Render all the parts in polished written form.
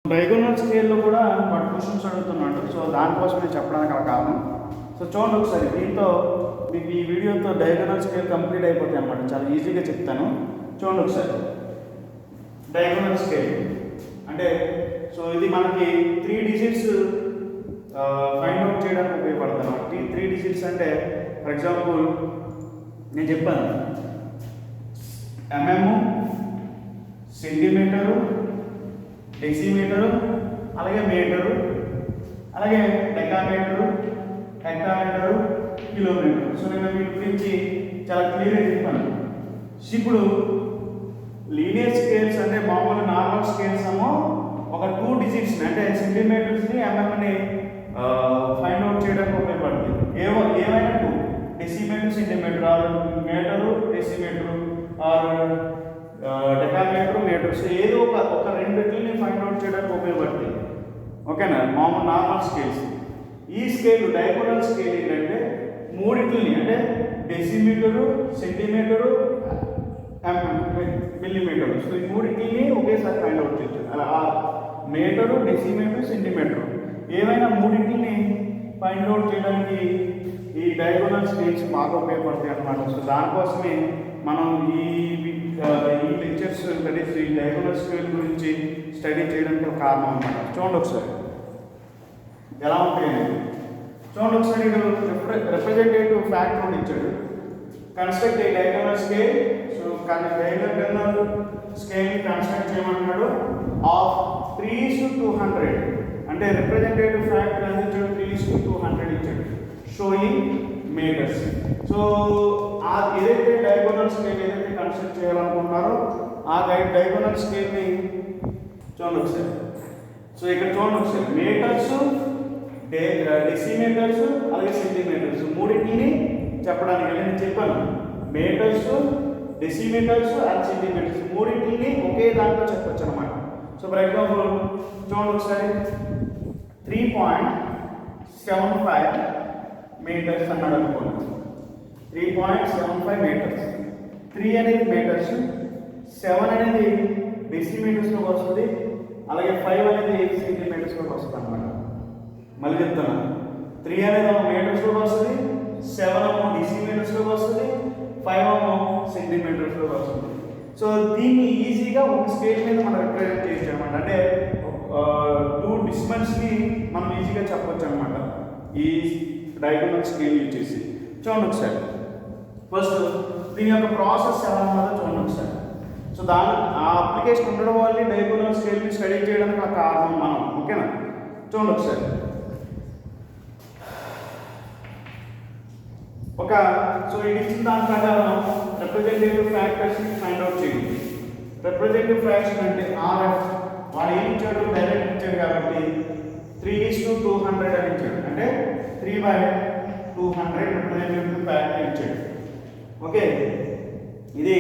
Diagonal స్కేల్లో కూడా వాడు క్వశ్చన్స్ అడుగుతున్నాడు. సో దానికోసం నేను చెప్పడానికి అలా కారణం. సో చూడండి ఒకసారి, దీంతో మీకు ఈ వీడియోతో డయాగోనల్ స్కేల్ కంప్లీట్ అయిపోతాయి అన్నమాట. చాలా ఈజీగా చెప్తాను. చూడండి ఒకసారి, డయాగోనల్ స్కేల్ అంటే సో ఇది మనకి 3 డిజిట్స్ ఫైండ్ అవుట్ చేయడానికి ఉపయోగపడుతుంది. 3 డిజిట్స్ అంటే ఫర్ ఎగ్జాంపుల్ నేను చెప్పాను ఎంఎం, సెంటీమీటరు, డెసిమీటరు, అలాగే మీటరు, అలాగే డెకామీటరు, హెక్టామీటరు, కిలోమీటరు. సో నేను వీటి గురించి చాలా క్లియర్గా చెప్పాను. ఇప్పుడు లీనియర్ స్కేల్స్ అంటే మామూలు నార్మల్ స్కేల్స్ ఏమో ఒక 2 డిజిట్స్ని అంటే సెంటీమీటర్స్ని ఎంఎంని ఫైండ్ అవుట్ చేయడానికి ఉపయోగపడుతుంది. ఏమైనా 2 decimetre, centimetre, or metre, decimetre, or decametre, metres ఏదో ఒక రెండింటిని ఫైండ్ అవుట్ చేయడానికి ఉపయోగపడుతుంది. ఓకేనా, మామూలు నార్మల్ స్కేల్స్. ఈ స్కేల్ డయాగోనల్ స్కేల్ ఏంటంటే మూడింటిని అంటే డెసిమీటరు, సెంటీమీటరు, మిల్లీమీటరు. సో ఈ మూడింటిని ఒకేసారి ఫైండ్ అవుట్ చేయొచ్చు. అలా మీటరు, డెసిమీటరు, సెంటీమీటరు ఏమైనా మూడింటిని ఫైండ్ అవుట్ చేయడానికి ఈ డయాగోనల్ స్కేల్స్ బాగా ఉపయోగపడతాయి అన్నమాట. సో దానికోసమే మనం ఈ లెక్చర్స్ ఈ డయాగోనల్ స్కేల్ గురించి స్టడీ చేయడానికి ఒక కారణం అన్నమాట. చూడండి ఒకసారి ఎలా ఉంటాయని. చూడండి ఒకసారి, రిప్రజెంటేటివ్ ఫ్యాక్టర్ ఇచ్చాడు. Construct a diagonal scale. So కానీ డయాగోనల్ స్కేల్ కన్స్ట్రక్ట్ చేయమన్నాడు ఆఫ్ 3:200 అంటే రిప్రజెంటేటివ్ ఫ్యాక్టర్ అనేది ఇచ్చాడు 3:200 ఇచ్చాడు. Showing metres. సో ఏదైతే డయాగోనల్ స్కేల్ ఏదైతే కన్స్ట్రక్ట్ చేయాలనుకుంటున్నారో ఆ డయాగోనల్ స్కేల్ని చూడండి ఒకసారి. సో ఇక్కడ చూడండి ఒకసారి, మీటర్స్, డెసిమీటర్స్, అలాగే సెంటీమీటర్స్ మూడింటిని చెప్పడానికి నేను చెప్పాను. మీటర్స్, డెసిమీటర్స్ అండ్ సెంటీమీటర్స్ మూడింటిని ఒకే దాంట్లో చెప్పొచ్చు అనమాట. సో ఫర్ ఎగ్జాంపుల్ చూడండి ఒకసారి, 3.75 మీటర్స్ అన్నాడు అనుకోండి. 3.75 మీటర్స్. 3 అనేది మీటర్స్, 7 అనేది డెసిమీటర్స్లోకి వస్తుంది, అలాగే 5 అనేది సెంటీమీటర్స్లోకి వస్తుంది అనమాట. మళ్ళీ చెప్తున్నాను, 3 అనేది మీటర్స్లోకి వస్తుంది, 7 డెసిమీటర్స్లోకి వస్తుంది, 5 సెంటీమీటర్స్లోకి వస్తుంది. సో దీన్ని ఈజీగా ఒక స్కేల్ మీద మనం రిప్రజెంట్ చేయొచ్చు అనమాట. అంటే 2 డిసిమల్స్ని మనం ఈజీగా చెప్పొచ్చు అనమాట ఈ డయాగోనల్ స్కేల్ యూజ్ చేసి. చూడండి ఒకసారి, ఫస్ట్ దీని యొక్క ప్రాసెస్ ఎలా ఉన్నదో చూడండి ఒకసారి. సో ఆ అప్లికేషన్ ఉండడం వల్ల డయాగోనల్ స్కేల్ని స్టడీ చేయడానికి ఆ కారణం మనం. ఓకేనా, చూడండి ఒకసారి. సో ఇది ఇచ్చిన దాని ప్రకారం రిప్రజెంటేటివ్ ఫ్యాక్టర్స్ని ఫైండ్ అవుట్ చేయండి. రిప్రజెంటేటివ్ ఫ్రాక్షన్ అంటే ఆర్ఎఫ్. వాడు ఏం ఇచ్చాడు, డైరెక్ట్ ఇచ్చాడు కాబట్టి 3:200 అని ఇచ్చాడు. అంటే 3/200 రిప్రజెంటేటివ్ ఫ్యాక్టర్ ఇచ్చాడు. ఓకే, ఇది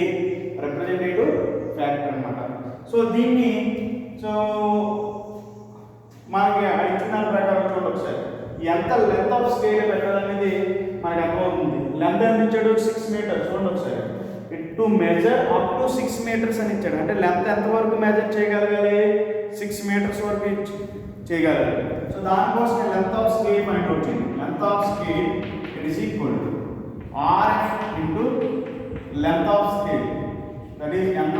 రిప్రజెంటేటివ్ ఫ్యాక్టర్ అన్నమాట. సో దీన్ని మనకి ఇచ్చిన దాని ప్రకారం చూడండి ఒకసారి, ఎంత లెంత్ ఆఫ్ స్కేల్ పెట్టాలనేది మనకి అర్థమవుతుంది. లెంత్ ఎంత ఇచ్చాడు, 6 మీటర్స్. చూడండి ఒకసారి, to measure up to 6 metres అని ఇచ్చాడు. అంటే లెంత్ ఎంతవరకు మెజర్ చేయగలగాలి, 6 మీటర్స్ వరకు చేయగలగాలి. సో దానికోసం length of scale find out చేయండి. Length of scale is equal to RF into length of scale. That is ఎంత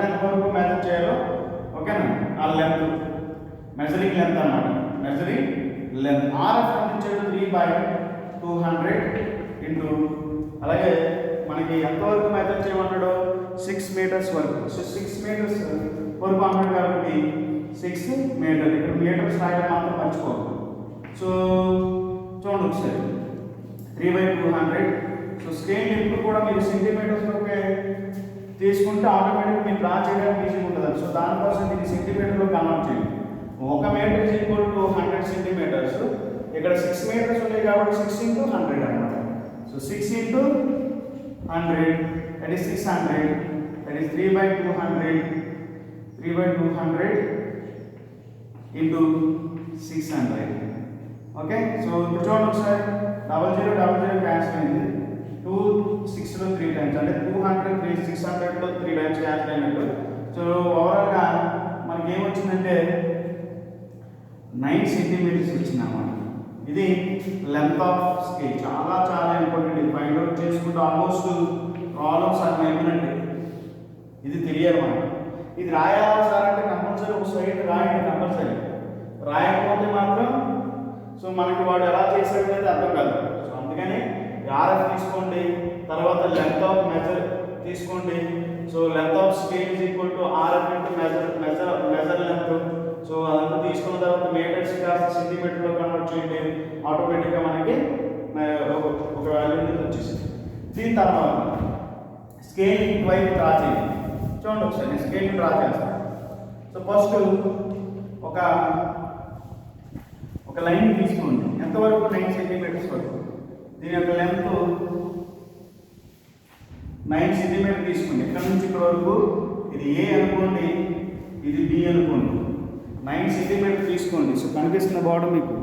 లెంత్ వరకు మెజర్ చేయాలో. ఓకేనా, ఆ లెంత్ మెజరింగ్ లెంత్ అన్నమాట. మెజరింగ్ లెంత్ ఆర్ఎఫ్ ఎంత ఇచ్చాడు, 3/200 ఇంటూ అలాగే మనకి ఎంతవరకు మెజర్ చేయమన్నాడు, 6 మీటర్స్ వరకు. సో 6 మీటర్స్ వరకు అన్నాడు కాబట్టి 6 మీటర్. ఇక్కడ మీటర్స్ రాయడం మాత్రం మర్చిపోదు. సో చూడండి ఒకసారి, 3/200. సో స్కేల్ ఎప్పుడు కూడా మీరు సెంటీమీటర్స్ వరకే తీసుకుంటే ఆటోమేటిక్గా మీరు డ్రా చేయడానికి ఈజీగా ఉంటుంది. సో దానికోసం దీన్ని సెంటీమీటర్లో కన్వర్ట్ చేయండి. 1 metre is equal to 100 centimetres. ఇక్కడ 6 మీటర్స్ ఉన్నాయి కాబట్టి 6 × 100 అన్నమాట. So 6 × 100 that is 600, that is 3/200 into 600. Okay, so ఇప్పుడు చూడండి ఒకసారి, 0000 క్యాన్సిల్ అయింది. 2 6లో 3 టైమ్స్ అంటే 200 600లో 3 టైమ్స్ క్యాన్సిల్ అయినట్టు. సో ఓవరాల్గా మనకి ఏమొచ్చిందంటే 9 సెంటీమీటర్స్ వచ్చిందన్నమాట. ఇది లెంత్ ఆఫ్ స్కేల్. చాలా చాలా ఇంపార్టెంట్. ఇది ఫైండ్ అవుట్ చేసుకుంటూ ఆల్మోస్ట్ ప్రాబ్లమ్స్ అన్నీ అయిపోయినట్టే. ఇది తెలియాలి మనకు. ఇది రాయాలా సార్ అంటే కంపల్సరీ ఒక సైడ్ రాయండి, కంపల్సరీ. రాయకపోతే మాత్రం సో మనకి వాడు ఎలా చేశాడు అనేది అర్థం కాదు. సో అందుకని ఆర్ఎఫ్ తీసుకోండి, తర్వాత లెంత్ ఆఫ్ మెజర్ తీసుకోండి. So length of scale is equal to RF into measure length. So అదంతా తీసుకున్న తర్వాత మీటర్స్ కాస్త సెంటీమీటర్లో కన్వర్ట్ చేయండి. ఆటోమేటిక్గా మనకి ఒక వాల్యూ అనేది వచ్చేసింది. దీని తర్వాత స్కేల్ ఇటువైపు డ్రా చేయండి. చూడండి ఒకసారి నేను స్కేల్ డ్రా చేస్తాను. సో ఫస్ట్ ఒక లైన్ తీసుకోండి. ఎంతవరకు? 9 సెంటీమీటర్స్ వరకు. దీని యొక్క లెంత్ 9 సెంటీమీటర్ తీసుకోండి. ఇక్కడ నుంచి ఇక్కడ వరకు ఇది ఏ అనుకోండి, ఇది బి అనుకోండి. 9 సెంటీమీటర్ తీసుకోండి. సో కనిపిస్తున్న బార్డర్ మీకు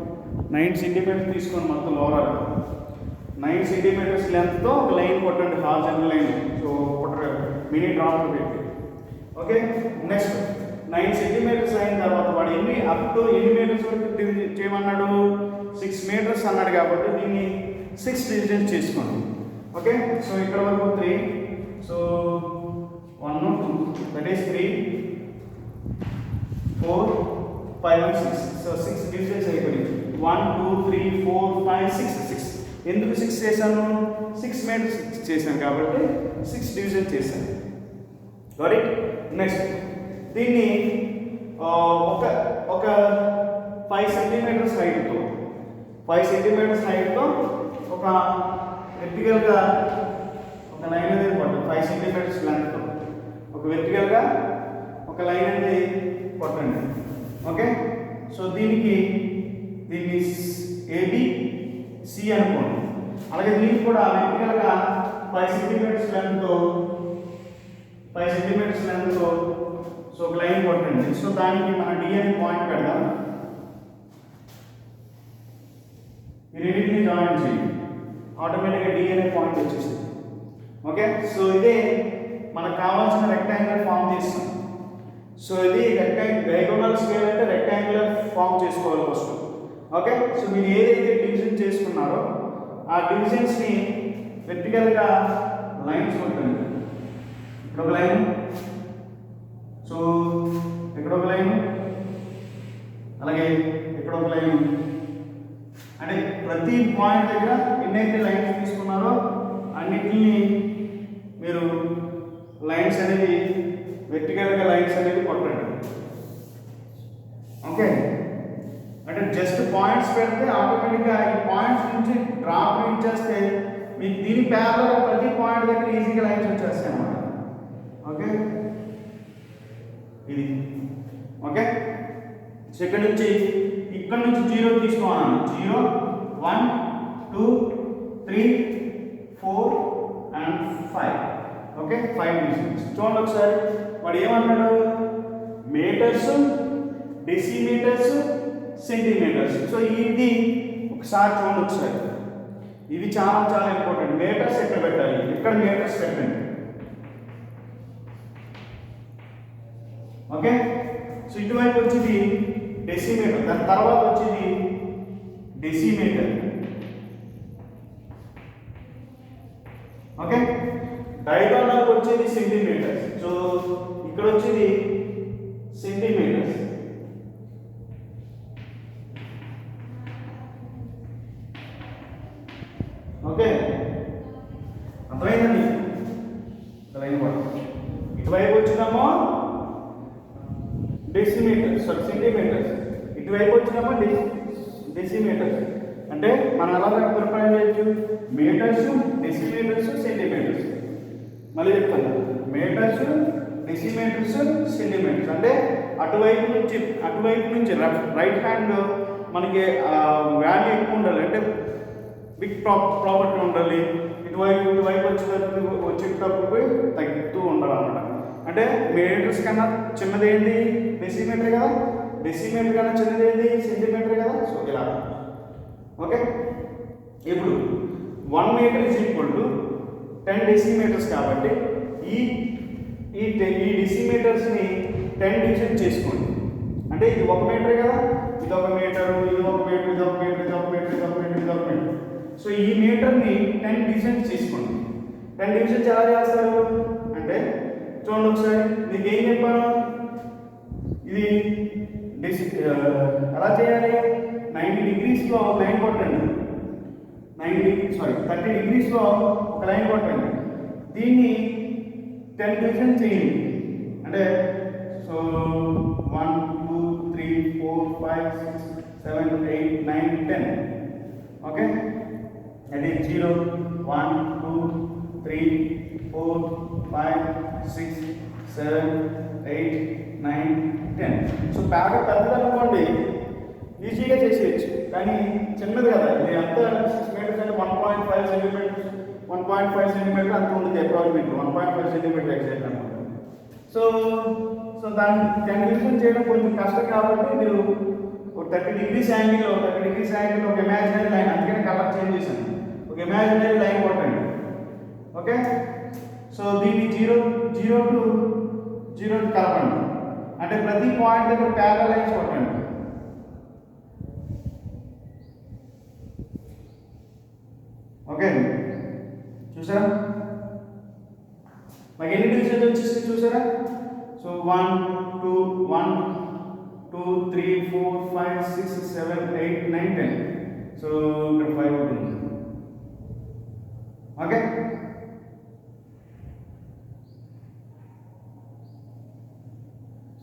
9 సెంటీమీటర్ తీసుకోండి. మొత్తం ఓవరాల్ 9 సెంటీమీటర్స్ లెంత్తో ఒక లైన్ కొట్టండి, horizontal line. So mini drop పెట్టి. ఓకే, నెక్స్ట్ 9 సెంటీమీటర్స్ అయిన తర్వాత వాడు అప్ టు ఎన్ని మీటర్స్ వరకు చేయమన్నాడు? 6 మీటర్స్ అన్నాడు. కాబట్టి దీన్ని 6 డివిజన్స్ చేసుకోండి. ఓకే, సో ఇక్కడ వరకు 3. So 1 2 that is 3 4 5 and 6. So 6 divisions అయిపోయింది. 1 2 3 4 5 6. ఎందుకు 6 చేశాను? 6 మీటర్స్ చేశాను కాబట్టి 6 డివిజన్ చేశాను. Got it? నెక్స్ట్ దీన్ని ఒక 5 సెంటీమీటర్స్ హైట్తో 5 సెంటీమీటర్స్ హైట్తో ఒక వెర్టికల్గా ఒక లైన్ అనేది కొట్టండి. 5 సెంటీమీటర్స్ లెంత్తో ఒక వెర్టికల్గా ఒక లైన్ అనేది కొట్టండి. ఓకే, సో దీన్ని ఏబి సి అనుకోండి. అలాగే దీనికి కూడా వెర్టికల్గా 5 సెంటీమీటర్స్ లెంత్తో సో ఒక లైన్ కొట్టండి. సో దానికి మనం డి అనే పాయింట్ పెడదాం. ఈ రెండింటిని జాయిన్ చేయండి. ఆటోమేటిక్గా డి అనే పాయింట్ వచ్చేసింది. ఓకే, సో ఇదే మనకు కావాల్సిన రెక్టాంగులర్ ఫామ్ చేస్తాం. సో ఇది డయాగోనల్ స్కేల్ అంటే రెక్టాంగులర్ ఫామ్ చేసుకోవాలి ఫస్ట్. ఓకే, సో మీరు ఏదైతే డివిజన్ చేసుకున్నారో ఆ డివిజన్స్ని వెర్టికల్గా లైన్స్ కొట్టండి. ఇక్కడ ఒక లైన్, సో ఇక్కడ ఒక లైన్, అలాగే ఇక్కడ ఒక లైన్. అంటే ప్రతి పాయింట్ దగ్గర ఎన్నైతే లైన్స్ తీసుకున్నారో అన్నిటిని మీరు లైన్స్ అనేది వెర్టికల్గా లైన్స్ అనేది కొట్టండి. ఓకే, అంటే జస్ట్ పాయింట్స్ పెడితే ఆటోమేటిక్గా ఈ పాయింట్స్ నుంచి డ్రాప్ చేస్తే మీకు దీని ప్యారలల్గా ప్రతి పాయింట్ దగ్గర ఈజీగా లైన్స్ వచ్చేస్తాయి అన్నమాట. ఓకే, ఇది ఓకే. సెకండ్ నుంచి ఇక్కడ నుంచి 0 తీసుకోవాలి. 0 1 2 3 4 and 5. Okay, 5 divisions. చూడండి ఒకసారి వాడు ఏమన్నాడు? Metres, decimetres, centimetres. సో ఇది ఒకసారి చూడండి ఒకసారి. ఇవి చాలా చాలా ఇంపార్టెంట్. మీటర్స్ ఎక్కడ పెట్టాలి? ఇక్కడ మీటర్స్ పెట్టండి. ఓకే, సో ఇటువైపు వచ్చేది డెసిమీటర్, దాని తర్వాత వచ్చేది డెసిమీటర్. ఓకే, డయాగోనల్ వచ్చేది సెంటీమీటర్స్. సో ఇక్కడ వచ్చేది సెంటీమీటర్స్. ఓకే, అర్థమైందండి? లైన్ కూడా ఇటువైపు వచ్చినామో డెసిమీటర్స్, సెంటీమీటర్స్. ఇటువైపు వచ్చినామో డెసిమీటర్స్. అంటే మనం ఎలా ప్రిపేర్ చేయొచ్చు? Metres, decimetres, centimetres. మళ్ళీ చెప్తాను, మీటర్స్, డెసిమీటర్స్, సెంటీమీటర్స్. అంటే అటువైపు నుంచి రైట్ హ్యాండ్ మనకి వాల్యూ ఎక్కువ ఉండాలి, అంటే బిగ్ ప్రాపర్టీ ఉండాలి. ఇటువైపు వచ్చేటప్పుడు తగ్గుతూ ఉండాలన్నమాట. అంటే మీటర్స్ కన్నా చిన్నది ఏంటి? డెసిమీటర్ కదా. డెసిమీటర్ కన్నా చిన్నది ఏంటి? సెంటీమీటర్ కదా. సో ఇలా. ఓకే, ఇప్పుడు 1 metre is equal to 10 decimetres. కాబట్టి ఈ డెసిమీటర్స్ని 10 డివిజన్ చేసుకోండి. అంటే ఇది 1 మీటరే కదా, ఇది 1 మీటరు, ఇది 1 మీటర్, ఇది 1 మీటర్, ఇది 1 మీటర్, ఇది 1 మీటర్, ఇది 1 మీటర్. సో ఈ మీటర్ని 10 డివిజన్స్ చేసుకోండి. 10 డివిజన్స్ ఎలా చేస్తారు అంటే చూడండి ఒకసారి, మీకు ఏం చెప్పాను, ఇది ఎలా చేయాలి, 90 డిగ్రీస్లో లైన్ కొట్టండి, 30 డిగ్రీస్లో ఒక లైన్ కొట్టండి, దీన్ని 10 డివిజన్ చేయండి. అంటే సో 1 2 3 4 5 6 7 8 9 10. ఓకే, అది 0 1 2 3 4 5 6 7 8 9 10. సో బాగా పెద్దదనుకోండి ఈజీగా చేసేయచ్చు, కానీ చిన్నది కదా, ఇది ఎంత 6 మీటర్స్ అంటే 1.5 సెంటీమీటర్స్, 1.5 సెంటీమీటర్ అంత ఉంటుంది అప్రాక్సిమేట్లీ, 1.5 సెంటీమీటర్ ఎగ్జాక్ట్ అనమాట. సో దాన్ని 10 డివిజన్ చేయడం కొంచెం కష్టం కాబట్టి మీరు ఒక 30 డిగ్రీస్ యాంగిల్లో ఒక ఇమాజినరీ లైన్, అందుకని కలర్ చేంజ్ చేశాను, ఒక ఇమాజినరీ లైన్ కొట్టండి. ఓకే, సో దీన్ని 0 to 0 కలపండి, అంటే ప్రతి పాయింట్ దగ్గర ప్యారలల్ లైన్స్ కొట్టండి. ఓకే, చూసారా మాకు ఎన్ని డివిజన్స్ వచ్చేసి చూసారా. సో 1 2 1 2 3 4 5 6 7 8 9 10. సో ఇక్కడ 5 ఉంటుంది. ఓకే,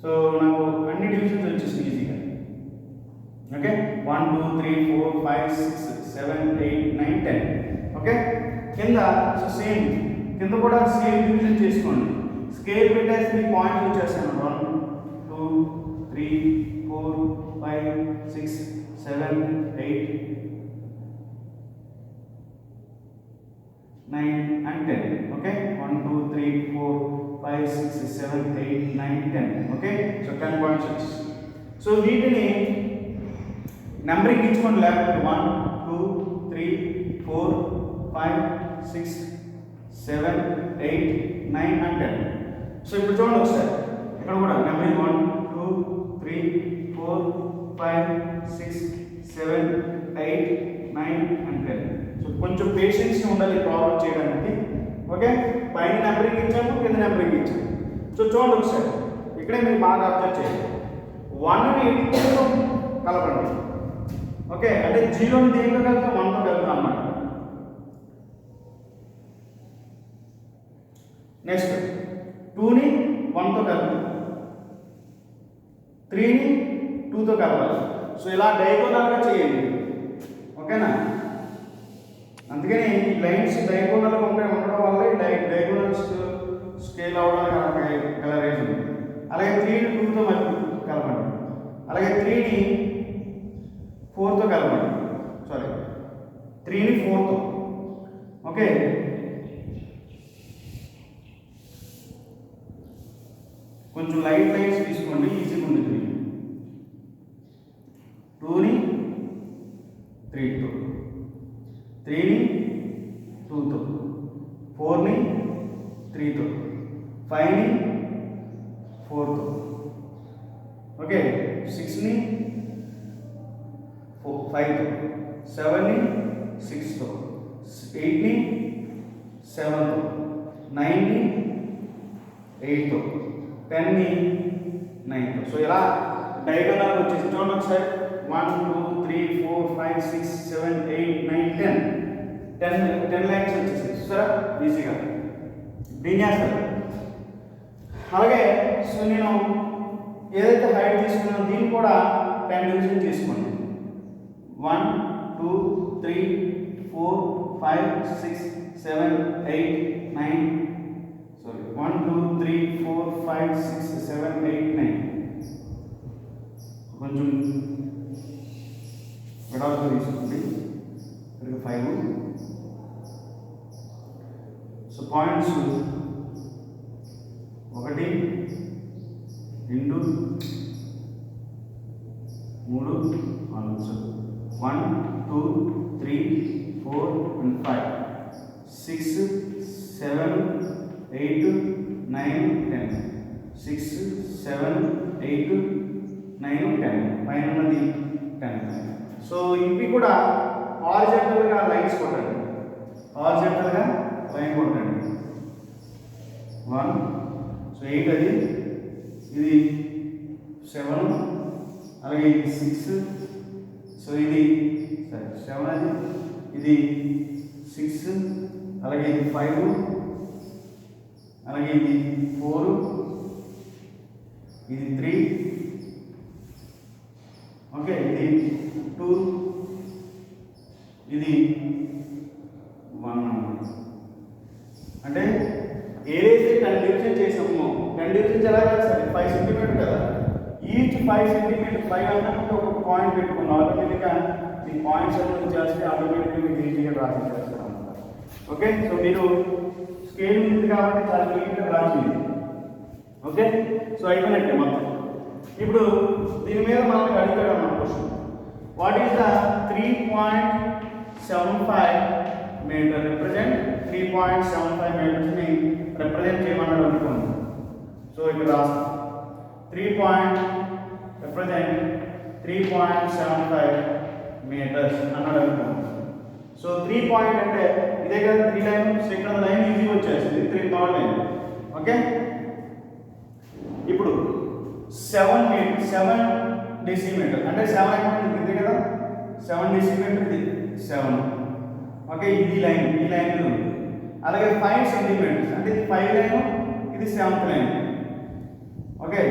సో నాకు అన్ని డివిజన్స్ వచ్చేసి ఈజీగా. ఓకే, 1 2 3 4 5 6 7 8 9 10. ఓకే, కింద సో సేమ్, కింద కూడా స్కేల్ డివిజన్ చేసుకోండి. స్కేల్ పెట్టేసి మీ పాయింట్స్ వచ్చేస్తాను, 1 2 3 4 5 6 7 8 9 and 10. Okay, 1 2 3 4 5 6 7 8 9 10. Okay, so 10 points వచ్చేసి. సో వీటిని నెంబరింగ్ ఇచ్చుకోండి, లేకపోతే 1 2 3 4 5 6 7 8 9 and 10. సో ఇప్పుడు చూడండి ఒకసారి, ఇక్కడ కూడా నెంబరింగ్ 1 2 3 4 5 6 7 8 9 and 10. సో కొంచెం పేషెన్స్ ఉండాలి ప్రాబ్లం చేయడానికి. ఓకే, పైన నెంబరింగ్ ఇచ్చాము, కింద నెంబరింగ్ ఇచ్చాము. సో చూడండి ఒకసారి, ఇక్కడే మీరు బాగా అబ్జర్వ్ చేయండి, 1ని 2తో కలపండి. ఓకే, అంటే 0ని దేనితో కలుపుతాం, 1తో కలుపుతాం అన్నమాట. నెక్స్ట్ 2ని 1తో కలుపుతాం, 3ని 2తో కలపాలి. సో ఇలా డయాగోనల్గా చేయండి. ఓకేనా, అందుకని ఈ లైన్స్ డయాగోనల్గా ఉండడం వల్ల డయాగోనల్ స్కేల్ అవడానికి గల రీజన్. అలాగే 3ని 2తో కలపండి, అలాగే 3ని 4తో కలపండి, 3ని 4తో. ఓకే, కొంచెం లైట్ లైన్స్ తీసుకోండి, ఈజీగా ఉంటుంది. 2ని 3తో, 3ని 2తో, 4ని 3తో, 5ని 4తో. ఓకే, 6ని 5తో, 7ని 6తో, 8ని 7తో, 9ని 8తో, 10ని 9తో. సో ఇలా డయాగోనల్ వచ్చేసి చూడండి ఒకసారి, 1 2 3 4 5 6 7 8 9 10 లైన్స్ వచ్చేసి చూసారా ఈజీగా దీని చేస్తారు. అలాగే సో నేను ఏదైతే హైట్ తీసుకున్నానో దీన్ని కూడా 10 డివిజన్ తీసుకోండి. 1 2 3 4 5 6 7 8 9 1 2 3 4 5 6 7 8 9. కొంచెం వెడల్పు తీసుకోండి, ఇక్కడ 5. So points 1 2 3 4. 1 2 3 4 and 5 6 7 8 9 10 6 7 8 9 10 పైన ఉన్నది 10. సో ఇవి కూడా హారిజాంటల్గా లైన్స్ కొట్టండి, హారిజాంటల్గా లైన్ కొట్టండి. 1 సో 8 అది, ఇది 7, అలాగే ఇది 6, సో ఇది 7 అది, ఇది 6, అలాగే ఇది 5, అలాగే ఇది 4, ఇది 3, ఓకే, ఇది 2, ఇది 1. అంటే ఏదైతే 10 డివిజన్ చేసామో 10 డివిజన్ ఎలా చేస్తారు? 5 సెంటీమీటర్ కదా, ఈచ్ 5 సెంటీమీటర్ 5 అన్నప్పుడు ఒక పాయింట్ పెట్టుకున్నాం. ఆటోమేటిక్గా ఈ పాయింట్స్ అన్ని చేస్తే ఆటోమేటిక్గా మీకు ఈజీగా రాసేస్తారు అన్నమాట. ఓకే, సో మీరు స్కేల్ ఉంది కాబట్టి చాలా నీట్గా రాసింది. ఓకే, సో అయిపోయినట్టే మొత్తం. ఇప్పుడు దీని మీద మనకు అడిగాడు అన్నమాట question, what is the 3.75 metre represent 3.75 మీటర్స్ని రిప్రజెంట్ చేయమన్నాడు అనుకోండి. సో ఇక్కడ రాస్తాం 3.75 మీటర్స్ అన్నాడు అనుకోండి. సో 3 పాయింట్ అంటే ఇదే కదా 3 లైన్, సో ఇక్కడ లైన్ ఈజీగా వచ్చేసింది 3 థర్డ్ లైన్. ఓకే, ఇప్పుడు 7 డెసిమీటర్ అంటే 7 అంటే ఇదే కదా 7 డెసిమీటర్, ఇది 7. ఓకే, ఇది లైన్, ఈ లైన్ ఉంది. అలాగే 5 సెంటీమీటర్స్ అంటే ఇది 5 లైన్, ఇది 7th లైన్. ఓకే,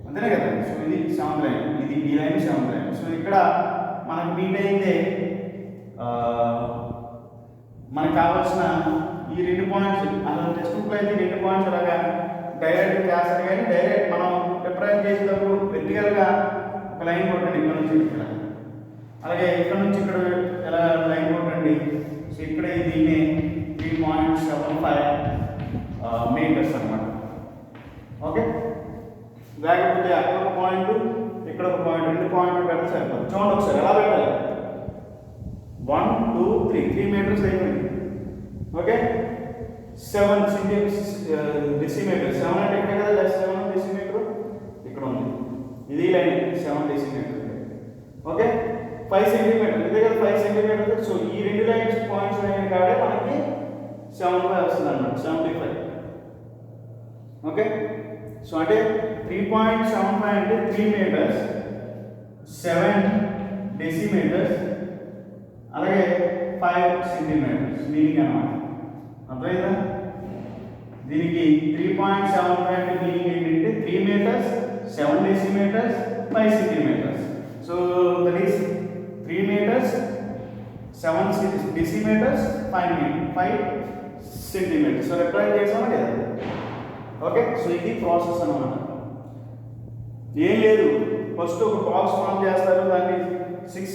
అంతేనే కదా, సో ఇది 7th లైన్, ఇది ఈ లైన్ 7th లైన్. సో ఇక్కడ మనకు మీట్ అయితే మనకు కావాల్సిన ఈ 2 పాయింట్స్, అసలు టెక్స్ట్ బుక్లో అయితే 2 పాయింట్స్ అలాగా డైరెక్ట్ చేస్తారు, కానీ డైరెక్ట్ మనం రిప్రజెంట్ చేసేటప్పుడు వెర్టికల్గా ఒక లైన్ కొట్టండి ఇక్కడ నుంచి ఇక్కడ, అలాగే ఇక్కడ నుంచి ఇక్కడ ఎలా లైన్ కొట్టండి. సో ఇక్కడ దీన్ని 3.75 మీటర్స్ అన్నమాట. ఓకే, లేకపోతే అక్కడ ఒక పాయింట్, ఇక్కడ ఒక పాయింట్, 2 పాయింట్లు పెడితే సరిపోతుంది. చూడండి ఒకసారి ఎలా పెట్టాలి. 1 2 3 మీటర్స్ అయిపోయింది. ఓకే, 7 డెసిమీటర్, 7 అంటే ఇక్కడ కదా 7 డెసిమీటర్ ఇక్కడ ఉంది, ఇది లైన్ 7 డెసిమీటర్. ఓకే, 5 సెంటీమీటర్ ఇదే కదా 5 సెంటీమీటర్. సో ఈ 2 లైన్స్ పాయింట్స్ లైన్ కాడే మనకి 75 వస్తుంది అన్నమాట, 75. ఓకే, సో అంటే 3.75 అంటే 3 మీటర్స్ 7 డెసిమీటర్స్ అలాగే 5 సెంటీమీటర్స్ మీనింగ్ అన్నమాట. అర్థమైందా? దీనికి 3.75 అంటే మీనింగ్ ఏంటంటే 3 metres 7 decimetres 5 centimetres. So that is 3 meters 7 decimeters 5 centimetres. So represent చేసామా లేదా? ఓకే, సో ఇది ప్రాసెస్ అన్నమాట. ఏం లేదు, ఫస్ట్ ఒక బాక్స్ ఫామ్ చేస్తారు, దాన్ని 6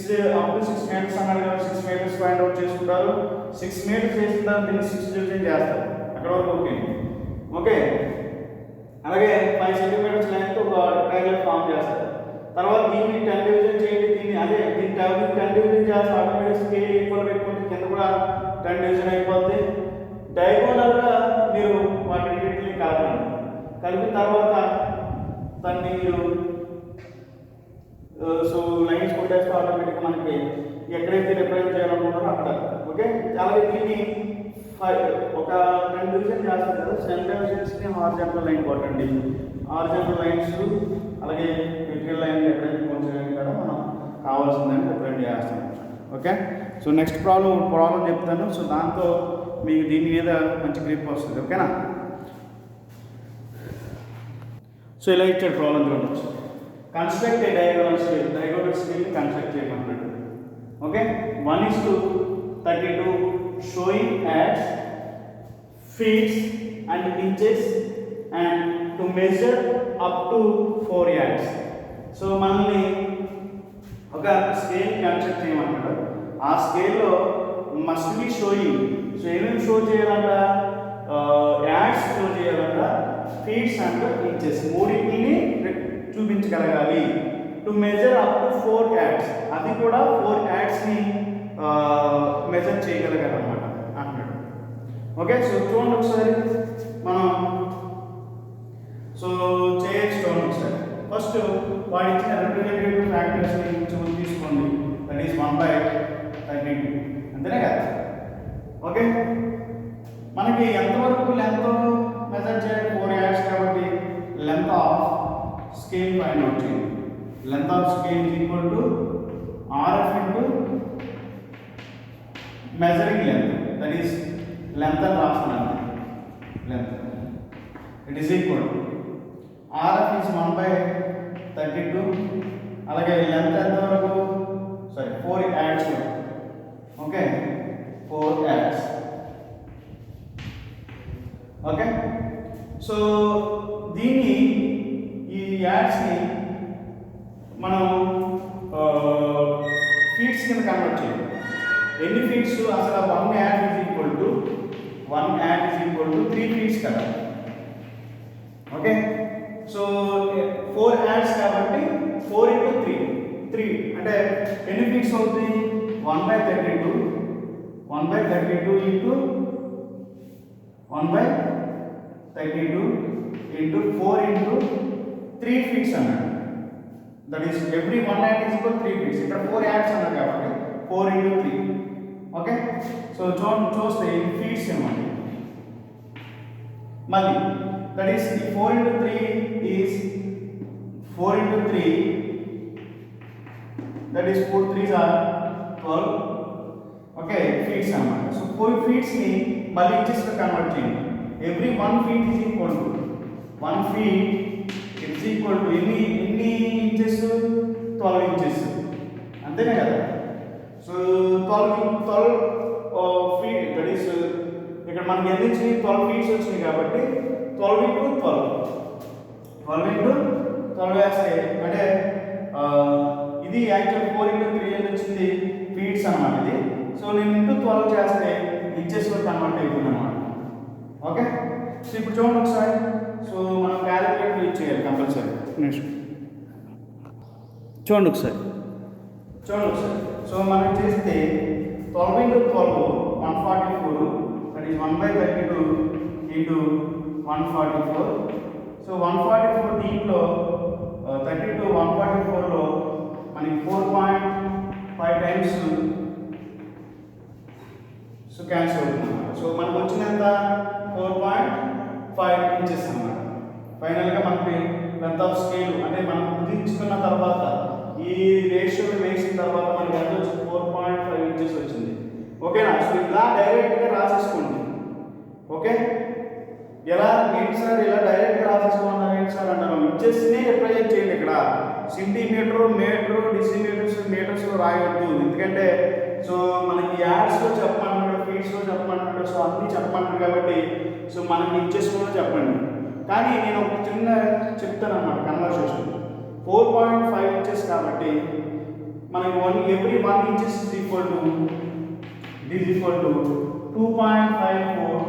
meters అన్నారు కదా, 6 meters ఫైండ్ అవుట్ చేసుకుంటారు. 6 meters చేసిన తర్వాత దీన్ని 6 డివిజన్ చేస్తారు, అక్కడ వరకు ఓకే. ఓకే, అలాగే 5 సెంటీమీటర్స్ లెంగ్త్ ఒక ట్రయాంగిల్ ఫామ్ చేస్తారు. తర్వాత దీన్ని 10 డివిజన్ చేయండి, దీన్ని అదే దీన్ని 10 డివిజన్ చేస్తే ఆటోమేటిక్ స్కేల్ ఈక్వల్ పెట్టుకుంటే కింద కూడా 10 డివిజన్ అయిపోద్ది. డయాగోనల్గా మీరు వాటిని కలపండి, కలిపిన తర్వాత దాన్ని మీరు సో లైన్స్ కొట్టేస్తే ఆటోమేటిక్గా మనకి ఎక్కడైతే రిప్రజెంట్ చేయాలనుకుంటారో అక్కడ. ఓకే, అలాగే దీన్ని ఒక 10 డివిజన్ చేస్తారు కదా, 10 డివిజన్స్ని హారిజాంటల్ లైన్ కొట్టండి. హారిజాంటల్ లైన్స్ అలాగే వెర్టికల్ లైన్ ఎక్కడైతే కొంచెం కూడా మనం కావాల్సిందని రిప్రజెంట్ చేస్తాం. ఓకే, సో నెక్స్ట్ ప్రాబ్లం చెప్తాను. సో దాంతో మీకు దీని మీద మంచి గ్రిప్ వస్తుంది. ఓకేనా? సో ఇలా ఇచ్చాడు ప్రాబ్లం చూడవచ్చు. Construct a diagonal scale construct చేయమన్నాడు. Okay, 1:32 showing yards feets and inches and to measure up to 4 yards. So మనల్ని ఒక స్కేల్ కన్స్ట్రక్ట్ చేయమన్నాడు. ఆ స్కేల్లో మస్ట్ బి షోయింగ్. సో ఏమేమి షో చేయాలంట? యాడ్స్ షో చేయాలంట, ఫీట్స్ అండ్ ఇంచెస్ మూడింటిని చూపించగలగాలి. To measure up to 4 yards, అది కూడా 4 yardsని మెజర్ చేయగలగాలన్నమాట అంటున్నాడు. ఓకే, సో చూడండి ఒకసారి మనం సో చేయొచ్చు. చూడండి ఒకసారి. ఫస్ట్ వాడు ఇచ్చిన రిప్రజెంటేటివ్ ఫ్యాక్టర్స్ని కొంచెం తీసుకోండి, దట్ ఈస్ 1/32. అంతేనే కదా. ఓకే, మనకి ఎంతవరకు లెంత్ మెజర్ చేయాలి? 4 యాడ్స్ కాబట్టి length of scale find out చేయండి. Length of scale is equal to RF into measuring length, that is length అని రాస్తున్నాను. Length it is equal RF is 1/32. అలాగే లెంత్ ఎంతవరకు? Sorry 4 yards. Okay, 4 yards. Okay, so దీన్ని ఈ యాడ్స్ని మనం feets కింద convert చేయాలి. ఎన్ని ఫీట్స్? అసలు 1 add is equal to 3 feets కదా. ఓకే, సో 4 యాడ్స్ కాబట్టి 4 ఇంటూ 3 అంటే ఎన్ని ఫీట్స్ అవుతాయి? 1/32 ఇంటూ 1/32 ఇంటూ 4 ఇంటూ 3 ఫీట్స్ అన్నాడు. That is every 1 add is equal 3 feets. ఇక్కడ 4 యాడ్స్ అన్నారు కాబట్టి 4 ఇంటూ 3. ఓకే, సో చూస్తే ఫీట్స్ ఏమండి మళ్ళీ, that is 4 into 3 is 4 into 3, that is 4 3s are 12. Okay, feets అన్నమాట. సో 4 ఫీట్స్ని మళ్ళీ ఇంచెస్లో కన్వర్ట్ చేయండి. Every 1 feet is equal to 1 feet it's equal to ఎన్ని ఇంచెస్? 12 ఇంచెస్. అంతేనే కదా. సో 12 ఫీట్, దట్ ఈస్ ఇక్కడ మనకి ఎన్ని వచ్చినాయి? 12 ఫీట్స్ వచ్చినాయి కాబట్టి 12 ఇంటూ 12 వేస్తే అంటే ఇది యాక్చువల్ 4 ఇంటూ 3 అని వచ్చింది ఫీట్స్ అన్నమాట ఇది. సో నేను ఇంటూ 12 చేస్తే ఇంచెస్లో కన్వర్ట్ అయిపోయింది అన్నమాట. ఓకే, సో ఇప్పుడు చూడండి ఒకసారి. సో మనం క్యాలిక్యులేటర్ యూజ్ చేయాలి కంపల్సరీ. నెక్స్ట్ చూడండి ఒకసారి. సో మనం చేస్తే 12 into 12 144, that is 1/32 into 144. So 144 దీంట్లో 32 144లో మనకి 4.5 టైమ్స్ సో క్యాన్సిల్ అవుతుంది అన్నమాట. సో మనకు వచ్చినంత 4.5 ఇంచెస్ అన్నమాట. ఫైనల్గా మనకి లెంత్ ఆఫ్ స్కేల్ అంటే మనం కుదించుకున్న తర్వాత ఈ రేషియోని వేసిన తర్వాత మనకి ఎంత వచ్చింది? 4.5 ఇంచెస్ వచ్చింది. ఓకేనా. సో ఇలా డైరెక్ట్గా రాసేసుకోండి. ఓకే, ఎలా ఏంటి సార్ ఇలా డైరెక్ట్గా రాసేసుకోమన్నారు ఏంటి సార్ అంటారు. ఇంచెస్నే రిప్రజెంట్ చేయండి. ఇక్కడ సెంటీమీటర్, మీటర్, మీటర్స్లో రాయవద్దు. ఎందుకంటే సో మనకి యాడ్స్లో చెప్పమంటాడు, ఫీట్స్లో చెప్పమంటాడు, సో అన్నీ చెప్పమంటాడు కాబట్టి సో మనకి ఇంచెస్లో చెప్పండి. కానీ నేను ఒక చిన్న చెప్తాను అన్నమాట కన్వర్సేషన్. 4.5 ఇంచెస్ కాబట్టి మనకి every 1 inches is equal to 2.54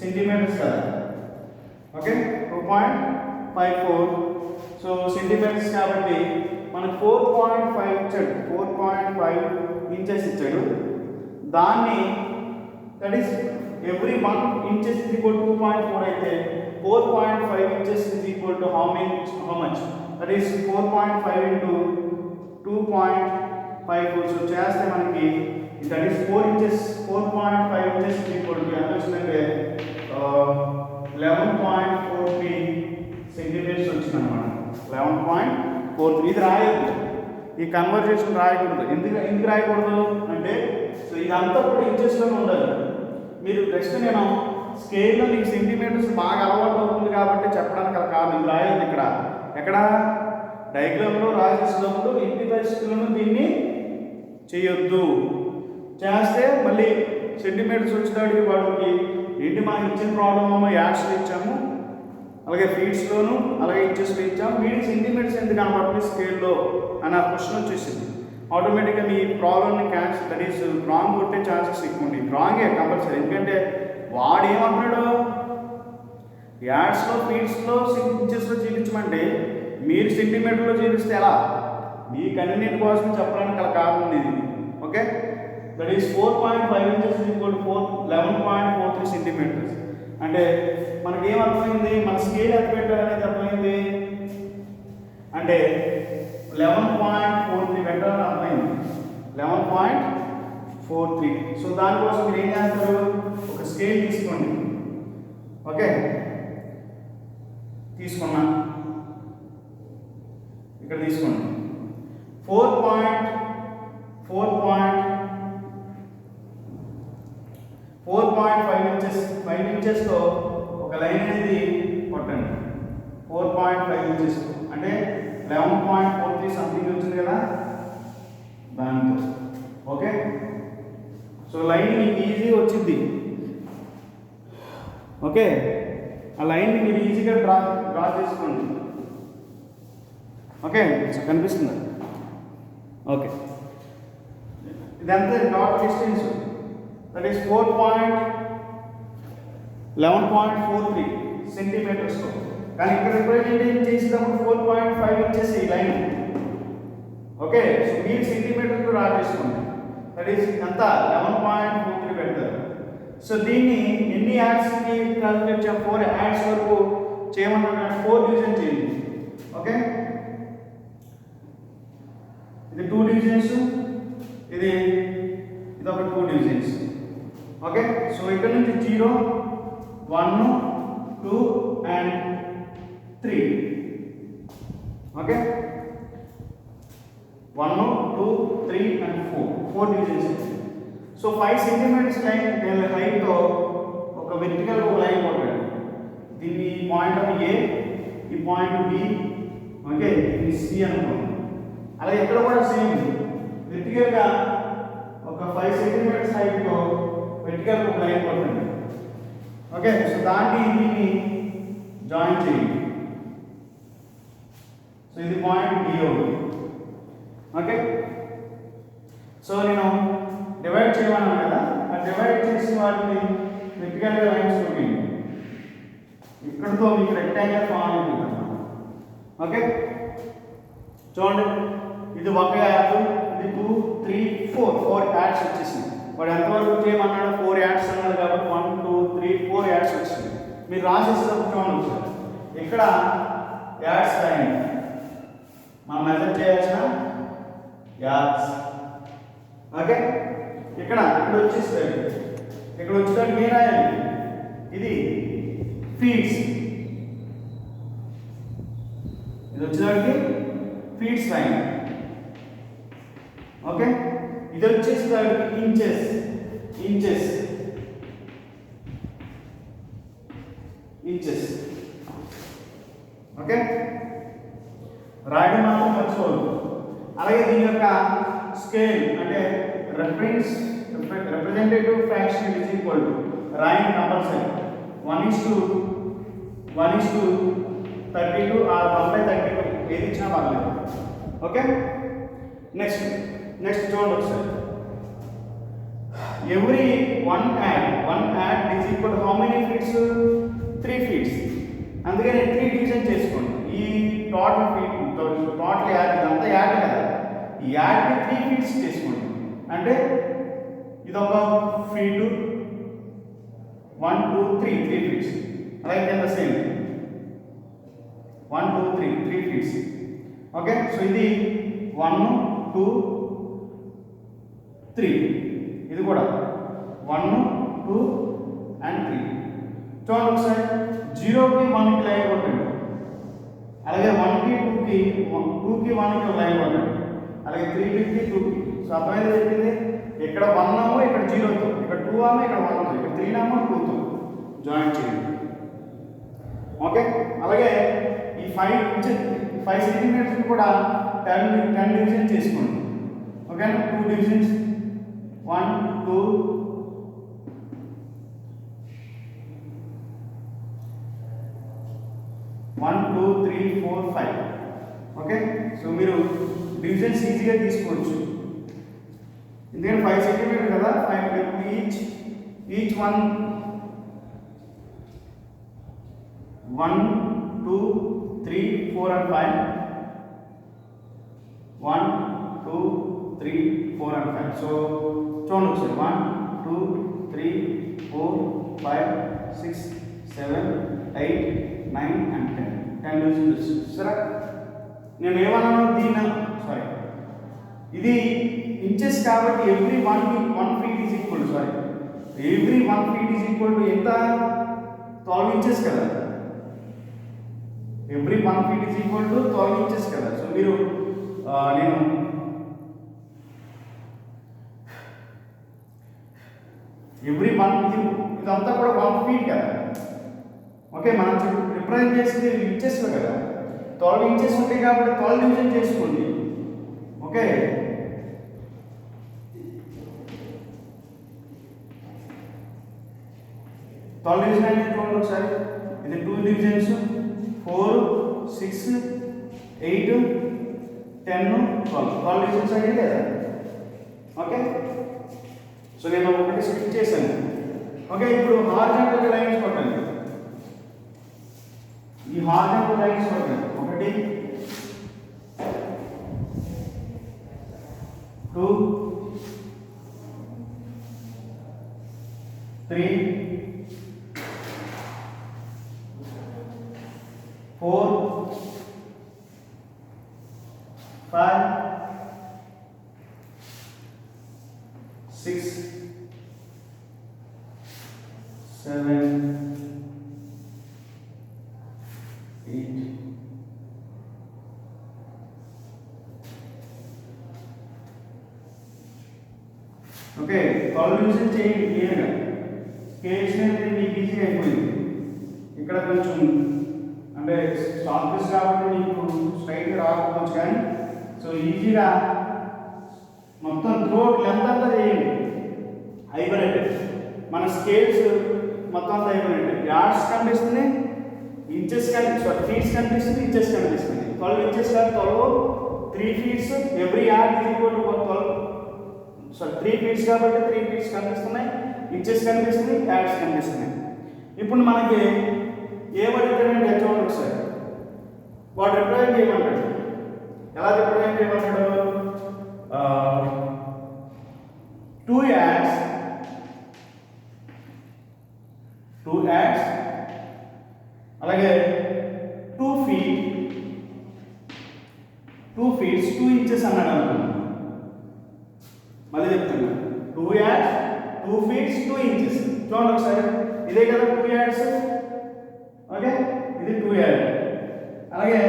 centimetres కదా. ఓకే, 2.54 సో సెంటీమీటర్స్ కాబట్టి మనకు 4.5 ఇచ్చాడు. 4.5 ఇంచెస్ ఇచ్చాడు. దాన్ని that is every 1 inches is equal to 2.4 అయితే 4.5 inches is equal to how much? That is 4.5 into 2.54. So చేస్తే మనకి that is 4 inches. 4.5 inches is equal to ఎంత వచ్చిందంటే 11.43 సెంటీమీటర్స్ వచ్చిందన్నమాట. 11.43. ఇది రాయొద్దు, ఈ కన్వర్జేషన్ రాయకూడదు. ఎందుకు రాయకూడదు అంటే సో ఇదంతా కూడా ఇంచెస్లోనే ఉండాలి. మీరు నెక్స్ట్ నేను స్కేల్లో నీకు సెంటీమీటర్స్ బాగా అలవాటు అవుతుంది కాబట్టి చెప్పడానికి అలా కాదు. ఇది రాయొద్దు ఇక్కడ. ఎక్కడ డయాగ్రామ్లో రాసేసినప్పుడు ఎట్టి పరిస్థితులను దీన్ని చేయొద్దు. చేస్తే మళ్ళీ సెంటీమీటర్స్ వచ్చినాడు వాడికి ఏంటి మనకి ఇచ్చిన ప్రాబ్లమ్ యాడ్స్లో ఇచ్చాము, అలాగే ఫీట్స్లోను అలాగే ఇంచెస్లో ఇచ్చాము, వీడికి సెంటీమీటర్స్ ఎందుకు కనబడుతుంది స్కేల్లో అని ఆ క్వశ్చన్ వచ్చేసింది. ఆటోమేటిక్గా మీ ప్రాబ్లమ్ని క్యాన్సిల్, దట్ ఈస్ రాంగ్ కొట్టే ఛాన్సెస్ ఎక్కువ ఉన్నాయి. రాంగే కంపల్సరీ. ఎందుకంటే వాడు ఏమంటున్నాడు యాడ్స్లో ఫీట్స్లో ఇంచెస్లో చూపించమంటే మీరు సెంటీమీటర్లో చూపిస్తే ఎలా? మీ కన్వీనియంట్ కోసం చెప్పడానికి అలా కారణం ఇది. Okay, that is 4.5 inches equal to 11.43 centimetres. అంటే మనకి ఏమర్థమైంది? మన స్కేల్ ఎంత పెట్టాలనేది అర్థమైంది. అంటే 11.43 పెట్టాలని అర్థమైంది. 11.43. సో దానికోసం మీరు ఏం చేస్తారు, ఒక స్కేల్ తీసుకోండి. ఓకే, తీసుకున్నా, ఇక్కడ తీసుకోండి. 4.5 ఇంచెస్తో ఒక లైన్ అనేది కొట్టండి. 4.5 ఇంచెస్ అంటే 11.43 సంథింగ్ వచ్చింది కదా దాంతో. ఓకే, సో లైన్ మీకు ఈజీ వచ్చింది. ఓకే, ఆ లైన్ని మీరు ఈజీగా డ్రా చేసుకోండి. ఓకే, సో కనిపిస్తుందా? ఓకే, ఇదంతా డాట్ డిస్టెన్స్, దట్ ఈస్ 11.43 సెంటీమీటర్స్తో. కానీ ఇక్కడ రిప్రజెంటేషన్ చేసేటప్పుడు 4.5 ఇంచెస్ ఈ లైన్. ఓకే, సో మీరు సెంటీమీటర్తో డ్రా చేసుకోండి. దట్ ఈస్ ఎంత 11.43 పెడతారు. సో దీన్ని ఎన్ని యాడ్స్కి క్యాలిక్యులేట్ చేయాలి? 4 యాడ్స్ వరకు చేయమన్నాడు. 4 డివిజన్ చేయండి. ఓకే, ఇది 2 డివిజన్స్, ఇది ఒక 2 డివిజన్స్. ఓకే, సో ఇక్కడ నుంచి 0, 1, 2 and 3. Okay, 1, 2, 3 and 4 divisions. So 5 centimetres line హైట్తో ఒక వెర్టికల్ ఒక లైన్ కొట్టాడు. దీన్ని పాయింట్ ఏ, ఈ పాయింట్ బి, ఓకే, ఇది సి అనుకోండి. అలాగే ఇక్కడ కూడా సేమ్ వెర్టికల్గా ఒక 5 సెంటీమీటర్స్ హైట్తో వెర్టికల్ ఒక లైన్ కొట్టండి. ఓకే, సో దీన్ని జాయిన్ చేయండి. సో ఇది పాయింట్ డి అవుతుంది. ఓకే, సో నేను డివైడ్ చేయమన్నాను కదా, ఆ డివైడ్ చేసిన వాటిని వెర్టికల్గా లైన్స్ చూపించండి. ఇక్కడతో మీకు రెక్టాంగిల్ ఫామ్ అవుతుంది. ఓకే, చూడండి, ఇది ఒక యాడ్, ఇది 2, 3, 4 యాడ్స్ వచ్చేసింది. వాడు ఎంతవరకు చేయమన్నాడు? 4 యాడ్స్ అన్నాడు కాబట్టి 1, 2, 3, 4 యాడ్స్ వచ్చింది. మీరు రాసేసేటప్పుడు చూడండి సార్, ఇక్కడ యాడ్స్ రాయండి. మనం మెజర్ చేయాల్సిన యాడ్స్. ఓకే, ఇక్కడ వచ్చేస్తాడు. ఇక్కడ వచ్చేటప్పుడు ఏం రాయాలి? ఇది ఫీట్స్. ఇది వచ్చేటప్పటికి ఫీట్స్ రాయండి. ఓకే, ఇది వచ్చేసరికి ఇంచెస్. ఓకే, రాయడం మాత్రం మర్చిపోవద్దు. అలాగే దీని యొక్క స్కేల్ అంటే representative fraction is equal to drawing compulsory 1:32 or 1/32 ఏది ఇచ్చినా పర్లేదు. ఓకే, నెక్స్ట్ చూడండి ఒకసారి. Every one yard is equal how many feets? 3 feets. అందుకని 3 డివిజన్ చేసుకోండి. ఈ టోటల్ యాడ్ ఇదంతా యాడ్ కదా, ఈ యాడ్ని 3 ఫీట్స్ చేసుకోండి. అంటే ఇదొక ఫీటు, 1, 2, 3 ఫీట్స్. అలాగే కింద సేమ్ 1, 2, 3 ఫీట్స్. ఓకే, సో ఇది 1, 2, 3. ఇది కూడా 1, 2 and 3. చూడండి ఒకసారి, 0కి 1కి లైన్ కొట్టండి. అలాగే 1కి 2కి 1కి లైన్ కొట్టండి. అలాగే 3కి 2కి. సో అర్థమైంది చెప్పింది. ఇక్కడ 1 ఏమో ఇక్కడ 0తో, ఇక్కడ 2 ఏమో ఇక్కడ 1తో, ఇక్కడ 3 ఏమో 2తో జాయిన్ చేయండి. ఓకే, అలాగే ఈ 5 సెంటీమీటర్స్ కూడా 10 డివిజన్ చేసుకోండి. ఓకేనా, 2 డివిజన్స్, 1, 2, 1, 2, 3, 4, 5. ఓకే, సో మీరు డివిజన్స్ ఈజీగా తీసుకోవచ్చు. ఎందుకంటే 5 సెంటీమీటర్ కదా, 5 ఈచ్ 1, 2, 3, 4 and 5. 1, 2, 3, 4 and 5. సో చూడండి ఒకసారి, 1, 2, 3, 4, 5, 6, 7, 8, 9 and 10 డివిజన్స్ సరే. నేను ఏమన్నాను దీని సారీ ఇది ఇంచెస్ కాబట్టి every 1 feet is equal sorry every 1 feet is equal to ఎంత 12 inches కదా every 1 feet is equal to 12 inches కదా. సో మీరు నేను ఎవ్రీ 1 ఇదంతా కూడా 1 feet కదా. ఓకే మనం రిప్రజెంట్ చేసేది ఇంచెస్లో కదా 12 inches ఉంటాయి కాబట్టి 12 డివిజన్ చేసుకోండి. ఓకే 12 డివిజన్ అనేది చూడండి ఒకసారి. ఇది 2 divisions 4 6 8 10 12 డివిజన్స్ అయ్యాయి కదా. ఓకే సో నేను ఒకటి స్కిప్ చేశాను. ఓకే ఇప్పుడు హారిజాంటల్ లైన్స్ కొట్టండి. ఈ హారిజాంటల్ లైన్స్ కొట్టండి. 1 2 3 4 5 6 7 8 ఓకే 12 డివిజన్ చేయండి క్లియర్గా. స్కేల్ మీకు ఈజీగా అయిపోయింది. ఇక్కడ కొంచెం అంటే షార్ట్ పీస్ కాబట్టి మీకు స్ట్రైట్గా రాకపోవచ్చు కానీ సో ఈజీగా మొత్తం త్రోట్ లెంత్ అంతా చేయండి అయిపోయినట్టు. మన స్కేల్స్ మొత్తం అంతా అయిపోయినట్టు. యార్డ్స్ కనిపిస్తుంది, ఇంచెస్ ఫీట్స్ కనిపిస్తుంది, ఇంచెస్ కనిపిస్తుంది. 12 inches కాదు 12 3 feet every yard is equal to 12 3 feet కాబట్టి 3 feet కనిపిస్తున్నాయి, ఇంచెస్ కనిపిస్తుంది, యార్డ్స్ కనిపిస్తున్నాయి. ఇప్పుడు మనకి ఏమడుగుతాడంటే చూడండి ఒకసారి. వాడు రిప్రజెంట్ చేయమంటాడు. ఎలా రిప్రజెంట్ చేయమంటాడు? 2 yards అలాగే 2 feet 2 inches అన్నాడు అనుకున్నాను. మళ్ళీ చెప్తున్నా 2 yards 2 feet 2 inches. చూడండి ఒకసారి. ఇదే కదా 2 yards. ఓకే ఇది 2 yards. అలాగే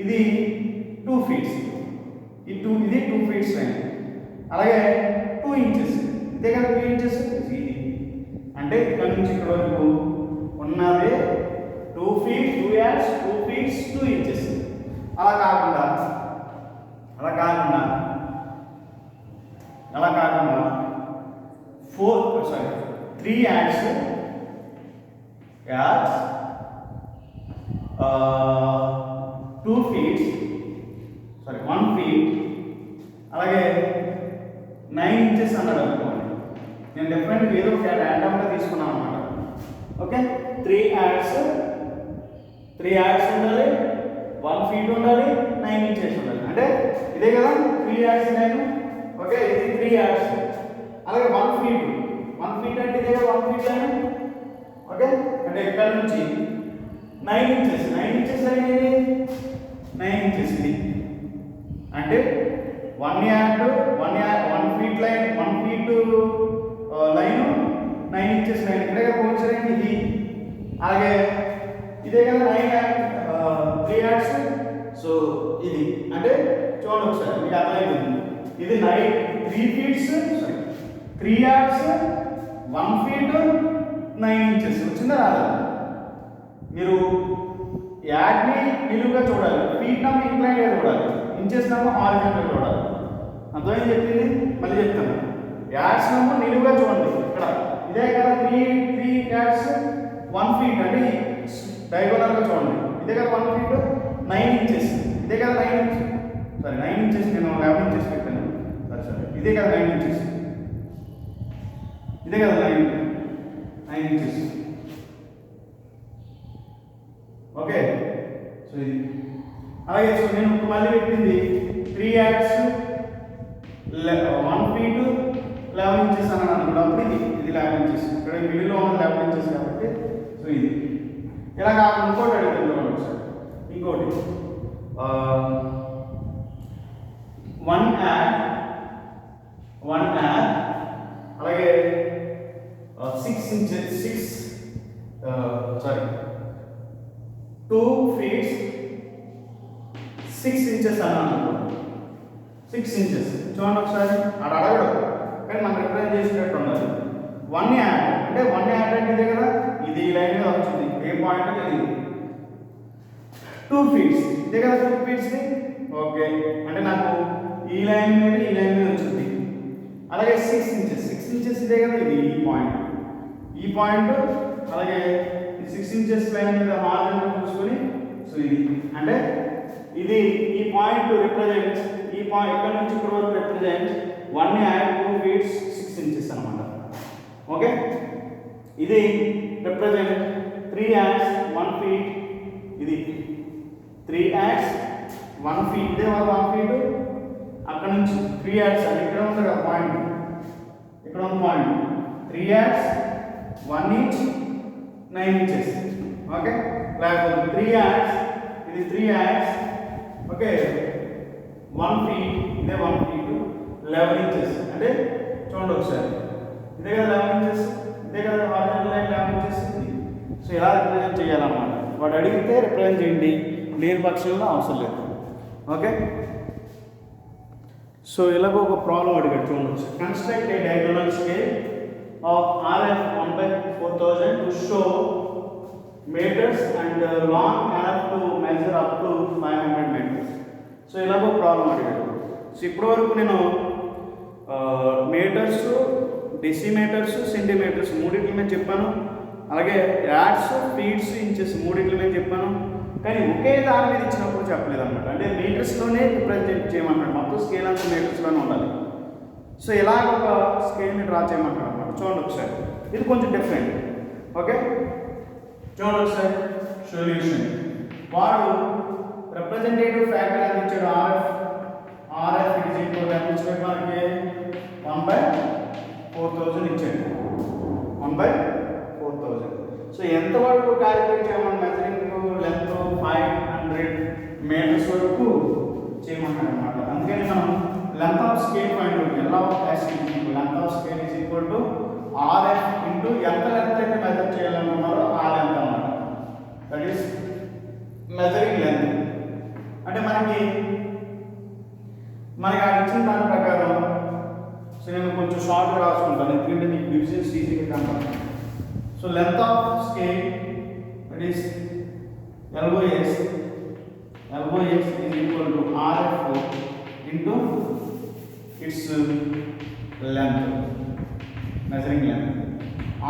ఇది 2 feet. ఇది 2 feet లైన్. అలాగే 2 inches. ఇదే కదా 3 inches. అంటే ఇక్కడ నుంచి ఇక్కడ వరకు ఉన్నదే 2 feet 2 yards 2 feet 2 inches. అలా కాకుండా 3 yards 2 feet 1 feet అలాగే 9 inches అన్నాడు అనుకోండి. నేను డిఫరెంట్ ఏదో ఒక ర్యాండమ్గా తీసుకున్నాను అన్నమాట. ఓకే 3 yards ఉండాలి, 1 feet ఉండాలి, 9 inches ఉండాలి. అంటే ఇదే కదా 3 yards లైన్. ఓకే ఇది 3 yards. అలాగే 1 feet అంటే ఇదే కదా 1 feet లైన్. ఓకే అంటే ఇక్కడ నుంచి 9 inches లైన్ ఇది 9 inches ఇది. అంటే 1 feet line 1 feet line 9 inches line ఇక్కడే పోల్చలేదు ఇది. అలాగే ఇదే కదా 3 yards. సో ఇది అంటే చూడండి ఒకసారి మీకు అర్థమైంది. ఇది 3 yards 1 feet 9 inches వచ్చిందా రాదా? మీరు యాడ్ని నిలువుగా చూడాలి, ఫీట్ నమ్మ ఇంక్లైన్గా చూడాలి, ఇంచెస్ నమ్మ హారిజాంటల్ చూడాలి. అర్థమైంది చెప్పింది? మళ్ళీ చెప్తాను. యాడ్స్ నమ్మ నిలువుగా చూడండి. ఇక్కడ ఇదే కదా 3 yards 1 feet అంటే డయాగోనల్గా చూడండి. ఇదే కదా 1 feet 9 inches. ఇదే కదా 9 inches. 9 inches నేను 11 inches పెట్టాను. సరే ఇదే కదా 9 inches. ఇదే కదా 9 inches. ఓకే సో ఇది అలాగే సో నేను మళ్ళీ పెట్టింది 3 yards 1 feet 11 inches అన్నాను అనుకోండి. అప్పుడు ఇది 11 inches. ఇక్కడ మిడిల్లో ఉన్న 11 inches కాబట్టి సో ఇది ఇలా కాకుండా ఇంకోటి అడుగుతున్నాను ఒకసారి. ఇంకోటి వన్ యాడ్ అలాగే 6 ఇంచెస్ 2 feet 6 inches అన్నాను. 6 inches చూడండి ఒకసారి అక్కడ అడగడు కానీ మనం రిప్రజెంట్ చేసినట్టు ఉండాలి. 1 యాడ్ అంటే 1 యాడ్ అంటే ఇదే కదా, ఇది ఈ లైన్ మీద వచ్చింది, ఏ పాయింట్ తెలియదు. 2 feet ఇదే కదా 2 feet ఓకే, అంటే నాకు ఈ లైన్ మీద వచ్చింది. అలాగే 6 inches ఇదే కదా, ఇది ఈ పాయింట్ అలాగే 6 inches లైన్ మీద హార్జెంటల్ చూసుకొని, సో ఇది అంటే ఇది ఈ పాయింట్ రిప్రజెంట్, ఈ పాయింట్ ఇక్కడ నుంచి ఇక్కడ వరకు రిప్రజెంట్ 1 యాడ్ 2 feet 6 inches అన్నమాట. ఓకే, ఇది రిప్రజెంట్ 3 యాడ్స్ 1 feet, ఇది 3 యాడ్స్ 1 feet, ఇదే 1 feet. అక్కడ నుంచి 3 యాడ్స్ అంటే ఇక్కడ ఉంది కదా పాయింట్, ఇక్కడ ఉన్న point 3 ads 1 inch 9 inches. Okay, లేకపోతే 3 యాడ్స్, ఇది 3 యాడ్స్ ఓకే 1 feet, ఇదే 1 feet 11 inches. అంటే చూడండి ఒకసారి, ఇదే కదా 11 inches, ఇదే కదా హారిజాంటల్ లైన్ 11 inches. సో ఇలా రిప్రజెంట్ చేయాలన్నమాట. వాడు అడిగితే రిప్రజెంట్ చేయండి, లేని పక్షంలో అవసరం లేదు. ఓకే, సో ఇలాగ ఒక ప్రాబ్లం అడిగాడు చూడవచ్చు. Construct a diagonal scale of RF 1/4000 to show meters and long enough to measure up to 500 meters. So ఇలాగో ప్రాబ్లం అడిగాడు. సో ఇప్పటి వరకు నేను మీటర్స్, డెసిమీటర్స్, సెంటీమీటర్స్ మూడింటి మీద చెప్పాను. అలాగే యాడ్స్, ఫీట్స్, ఇంచెస్ మూడింటి మీద చెప్పాను. కానీ ఒకే దాని మీద ఇచ్చినప్పుడు చెప్పలేదు అన్నమాట. అంటే మీటర్స్లోనే రిప్రజెంట్ చేయమంటాడు, మొత్తం స్కేల్ అంతా మీటర్స్లోనే ఉండాలి. సో ఇలాగ ఒక స్కేల్ని డ్రా చేయమంటాడు అన్నమాట. చూడండి ఒకసారి, ఇది కొంచెం డిఫరెంట్. ఓకే, చూడండి ఒకసారి సొల్యూషన్. వాడు రిప్రజెంటేటివ్ ఫ్యాక్టర్ అని ఇచ్చాడు RF it is equal to ఇచ్చాడు మనకి 1/4000 ఇచ్చాడు, 1/4000. సో ఎంతవరకు క్యాలిక్యులేట్ చేయమని మెజరింగ్ లెంత్ 500 meters వరకు చేయమంటాడు అనమాట. అందుకని మనం length of scale point L of S length of scale is equal to RF into ఎంత లెంత్ అయితే మెజర్ చేయాలనుకున్నారో ఆ లెంత్ అన్నమాట. That is measuring length. అంటే మనకి ఆ ఇచ్చిన దాని ప్రకారం, సో నేను కొంచెం షార్ట్గా రాసుకుంటాను ఎందుకంటే మీకు డివిజన్స్ ఈజీగా కనపడతాను. So length of scale that is LOS is equal to RF into its length, measuring length.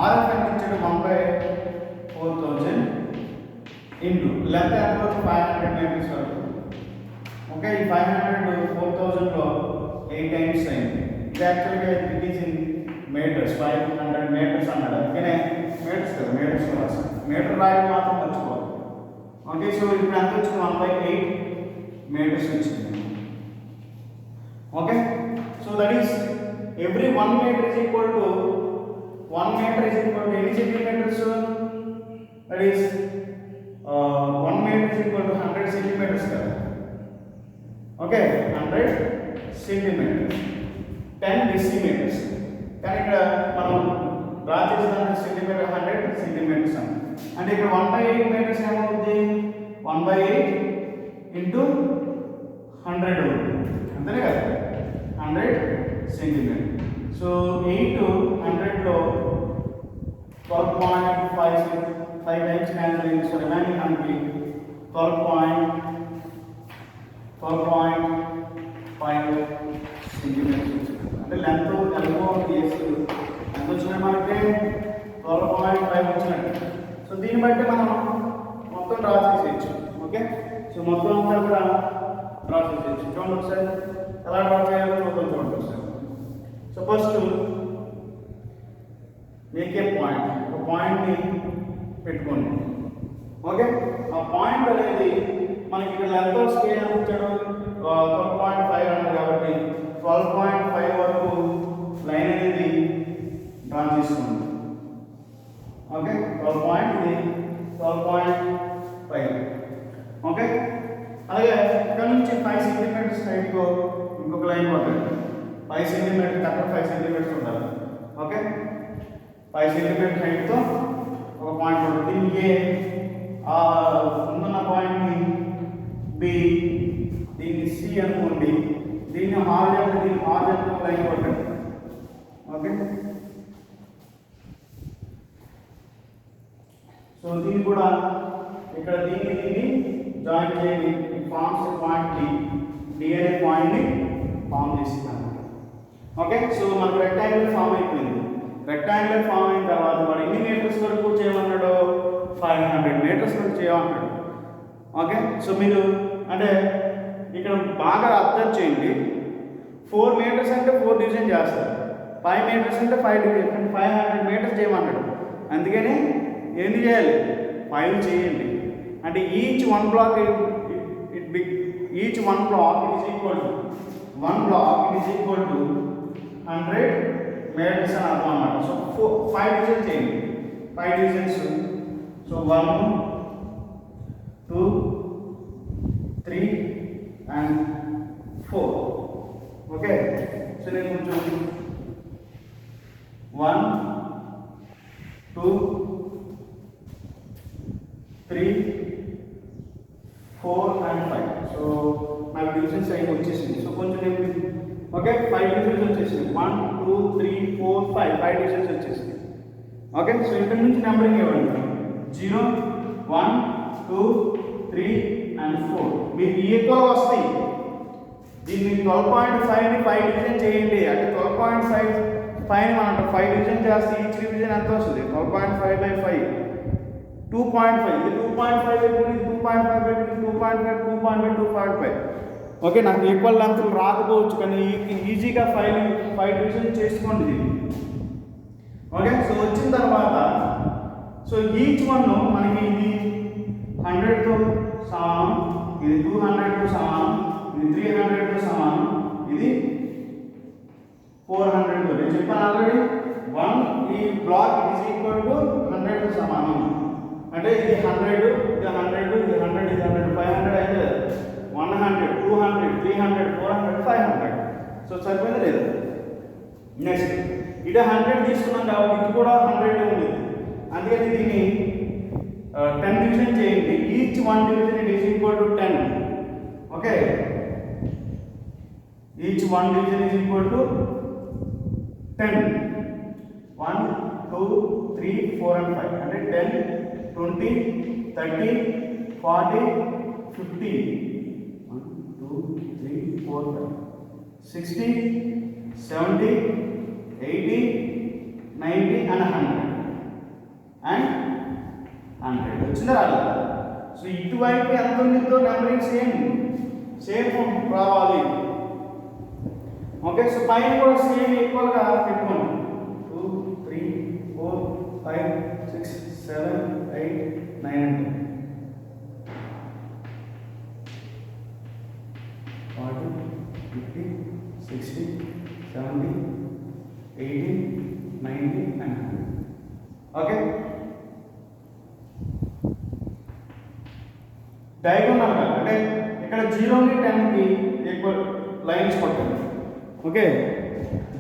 RF అంటే ఇచ్చాడు 1/4000 into length ఎంత 500 meters వరకు. ఓకే, ఈ 500 4000లో 8 times అయింది. ఇది యాక్చువల్గా it is in metres, 500 meters అన్నాడు. అందుకనే మీటర్స్ కదా, మీటర్స్లో రాస్తాను. మీటర్ రాయడం మాత్రం మర్చిపోవాలి. ఓకే, సో ఇప్పుడు ఎంత వచ్చింది 1/8 meters వచ్చింది. Okay, so that is every 1 meter is equal to 1 meter is equal to ఎన్ని centimeters? That is 1 meter is equal to 100 centimeters కదా. Okay, 100 centimeters 10 decimeters. కానీ ఇక్కడ మనం డ్రా చేసిన సెంటీమీటర్ 100 centimeters అంటే ఇక్కడ 1/8 meters ఏమవుతుంది 1/8 into 100 అవుతుంది, అంతేనే కదా 100 centimeters. So 8 to 100లో 12.5 times cancel అయింది. సో రిమైనింగ్ మనకి 12.5 centimeters. అంటే లెంత్ ఎంత వచ్చినాయి మనకి 12.5 వచ్చినట్టు. సో దీన్ని బట్టి మనం మొత్తం డ్రా చేసేయచ్చు. ఓకే, సో మొత్తం అంతా కూడా డ్రా చేసేయచ్చు. చూడండి ఒకసారి ఎలా డ్రా చేయాలో చూడండి ఒకసారి. So first make a point, ఒక పాయింట్ని పెట్టుకోండి. ఓకే, ఆ పాయింట్ అనేది మనకి ఇక్కడ లెంత్ ఆఫ్ స్కేల్ ఎంత ఇచ్చాడు 12.5 అన్నారు కాబట్టి 12.5 వరకు లైన్ అనేది డ్రా చేసుకోండి. ఓకే, 12.5. ఓకే, అలాగే ఇంపార్టెంట్. 5 సెంటీమీటర్ కరెక్ట్ 5 సెంటీమీటర్స్ ఉండాలి. ఓకే 5 సెంటీమీటర్ హైట్తో ఒక పాయింట్ ఉంటుంది. దీనికి ఏ ముందున్న పాయింట్ని బి, దీన్ని సి అనుకోండి. దీన్ని హారిజాంటల్ లైన్ కొట్టండి. ఓకే సో దీన్ని కూడా ఇక్కడ దీన్ని జాయిన్ చేయండి. ఫార్మ్స్ పాయింట్ డి అనే పాయింట్ని ఫామ్ చేస్తున్నాను. ఓకే సో మనకు రెక్టాంగిల్ ఫామ్ అయిపోయింది. రెక్టాంగిల్ ఫామ్ అయిన తర్వాత వాడు ఎన్ని మీటర్స్ వరకు చేయమన్నాడు? 500 మీటర్స్ వరకు చేయమన్నాడు. ఓకే సో మీరు అంటే ఇక్కడ బాగా అబ్జర్వ్ చేయండి. 4 మీటర్స్ అంటే 4 డివిజన్ చేస్తారు, 5 మీటర్స్ అంటే 5 డివిజన్, 500 మీటర్స్ చేయమన్నాడు. అందుకని ఎన్ని చేయాలి? 5 చేయండి. అంటే each one block is equal to 100 metres అని అర్థం అన్నమాట. సో 5 డివిజన్ చేయండి. 5 divisions. So 1 2 3 and 4. Okay so నేను కొంచెం 1 2 3 4 and 5. సో నాకు డివిజన్స్ అయితే వచ్చేసింది. సో కొంచెం నేను ఓకే 5 డివిజన్స్ వచ్చేసింది. 1 2 3 4 5 డివిజన్స్ వచ్చేసింది. ఓకే సో ఇక్కడ నుంచి నెంబరింగ్ ఇవ్వండి. 0 1 2 3 and 4 మీకు ఈక్వల్ వస్తాయి. దీన్ని 12.5ని 5 డివిజన్ చేయండి. అంటే 12.5ని మనం 5 డివిజన్ చేస్తే ఈచ్ డివిజన్ ఎంత వస్తుంది? 12.5/5 2.5. ఇది 2.5 అయిపోయింది, 2.5 అయిపోయింది, 2.5 2.5 ఓకే నాకు ఈక్వల్ లెంగ్త్లు రాకపోవచ్చు, కానీ ఈజీగా 5 డివిజన్ చేసుకోండి దీన్ని. ఓకే సో వచ్చిన తర్వాత సో ఈచ్ వన్ మనకి ఇది 100తో సమానం, ఇది 200తో సమానం, ఇది 300తో సమానం, ఇది 400తో. నేను చెప్పాను ఆల్రెడీ 1 ఈ బ్లాక్ ఈజ్ ఈక్వల్ టు 100తో సమానం. అంటే ఇది 100 ఇది 100 ఇది 100 ఇది 100 500 అయితే 100 200 300 400 500. సో సరిపోయింది లేదు. నెక్స్ట్ ఇది 100 తీసుకున్నాం కాబట్టి ఇది కూడా 100 ఉంది. అందుకని దీన్ని 10 డివిజన్ చేయండి. Each 1 division is equal to 10. Okay each 1 division is equal to 10. 1 2 3 4 and 5 అంటే 10 20 30 40 50 1 2 3 4 5 60 70 80 90 and 100 and 100 వచ్చిందా రాలేదు? సో ఇటువైపు ఎంత ఉందో నెంబరింగ్ సేమ్ రావాలి. ఓకే సో పైన కూడా సేమ్ ఈక్వల్గా పెట్టుకోండి. 2 3 4 5 6 7 8 9 and 10 40 50 60 70 80 90 and 100. ఓకే డయాగోనల్ అంటే ఇక్కడ 0ని 10కి ఈక్వల్ లైన్స్ కొట్టండి. ఓకే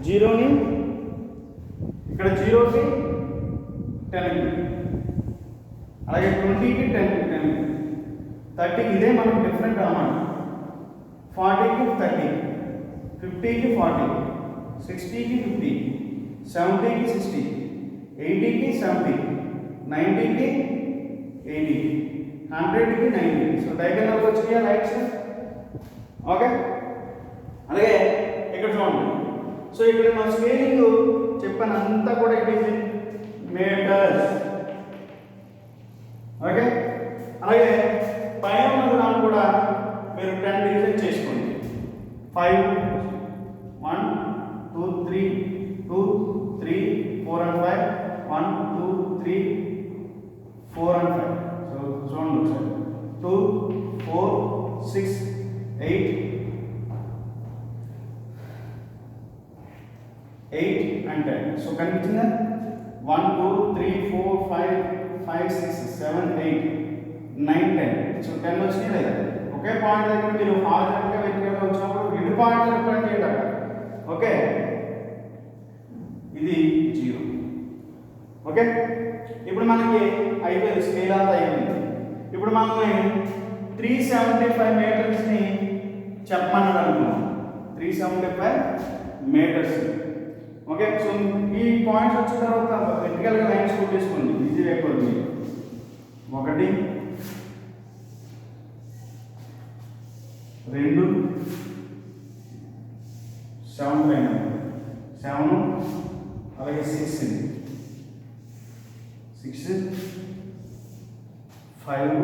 0ని ఇక్కడ 0కి 10కి, అలాగే 20కి 10కి 30కి ఇదే మనకు డిఫరెంట్ అన్నమాట. 40కి 30 50కి 40 60కి 50 70కి 60 80కి 70 90కి 80 100కి 90. సో డయాగోనల్ వచ్చినాయా లైట్స్? ఓకే అలాగే ఇక్కడ చూడండి. సో ఇక్కడ నా స్కేలింగ్ చెప్పాను అంతా కూడా it is in metres. Okay అలాగే పైన దాన్ని కూడా మీరు 10 డివిజన్ చేసుకోండి. 5 1 2 3 2 3 4 and 5 1 2 3 4 and 5. సో చూడండి ఒకసారి 2 4 6 8 and 10. సో కనిపించిందా? 1 2 3 4 5 5 6 7 8 9 10. సో 10 వచ్చినాయి లేదా? ఒకే పాయింట్ దగ్గర మీరు హారిజాంటల్గా వెతికారు వచ్చినప్పుడు రెండు పాయింట్లు రిప్రజెంట్ చేయాలి. ఓకే, ఇది 0. ఓకే, ఇప్పుడు మనకి అయిపోయింది, స్కేల్ అంతా అయిపోయింది. ఇప్పుడు మనల్ని 375 మీటర్స్ని చెప్పమన్నాడు అనుకున్నాం. 375 మీటర్స్. ఓకే, సో ఈ పాయింట్స్ వచ్చిన తర్వాత వెర్టికల్గా లైన్స్ కొట్టేసుకోండి, ఈజీ అయిపోతుంది. 1 2 7 పైన 7, అలాగే 6 5,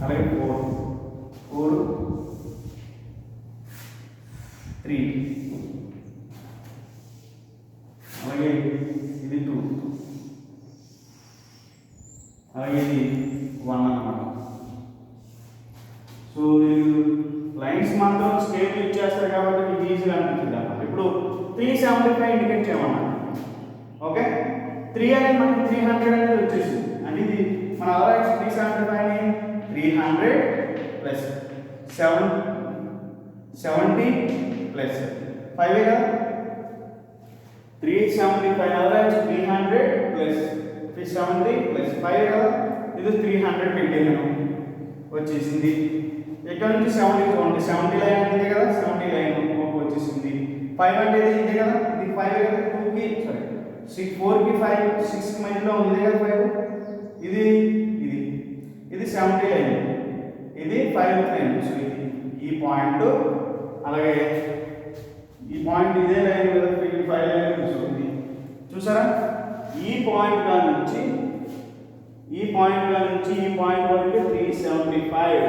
అలాగే 4 3, అలాగే ఇది 2, అలాగే ఇది 1 అన్నమాట. సో లైన్స్ మాత్రం స్కేల్ యూజ్ చేస్తారు కాబట్టి మీకు ఈజీగా అనిపించింది అన్నమాట. ఇప్పుడు 375 ఇండికేట్ చేయమన్నా. ఓకే, 3 అనేది మనకి 300 అనేది వచ్చేసింది. అంటే ఇది మన అవరేజ్ 375ని 300 ప్లస్ 70 ప్లస్ 5 కదా. 375 అవరేజ్ 300 ప్లస్ 70 ప్లస్ 5 కదా. ఇది 300 పెట్టాను వచ్చేసింది. ఇక్కడ నుంచి 70 చూడండి, 70 లైన్ అంటే కదా, 70 లైన్ వచ్చేసింది. 5 అంటే ఇది కదా, ఇది 5 కదా, 2కి సారీ 4కి 5 6కి మధ్యలో ఉంది కదా 5. ఇది ఇది ఇది 70 లైన్, ఇది 5 లైన్. సో ఇది ఈ పాయింట్, అలాగే ఈ పాయింట్ ఇదే లైన్ కదా, 5 లైన్. సో ఇది చూసారా, ఈ పాయింట్ గా నుంచి ఈ పాయింట్ వరకు 375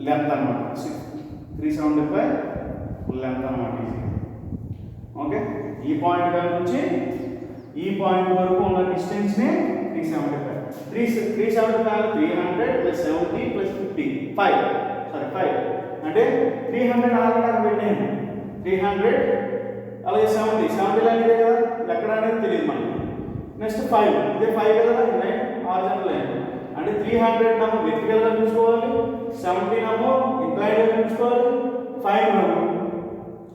లెంత్ అన్నమాట. 375 లెంత్ అన్నమాట. ఓకే, ఈ పాయింట్ నుంచి ఈ పాయింట్ వరకు ఉన్న డిస్టెన్స్ ని 375. 300 ప్లస్ 70 ప్లస్ 50 5 అంటే 300 ఆల్రెడీ పెట్టాను. 300 అలాగే 70 లైన్ ఇదే కదా, ఎక్కడ అనేది తెలియదు మనకి. నెక్స్ట్ 5 ఇదే 5 కదా, లైన్ హారిజాంటల్ లైన్. అంటే 300 నమో వెర్టికల్ గా చూసుకోవాలి, 70 నమో ఇంక్లైన్డ్ గా చూసుకోవాలి, 5 నమో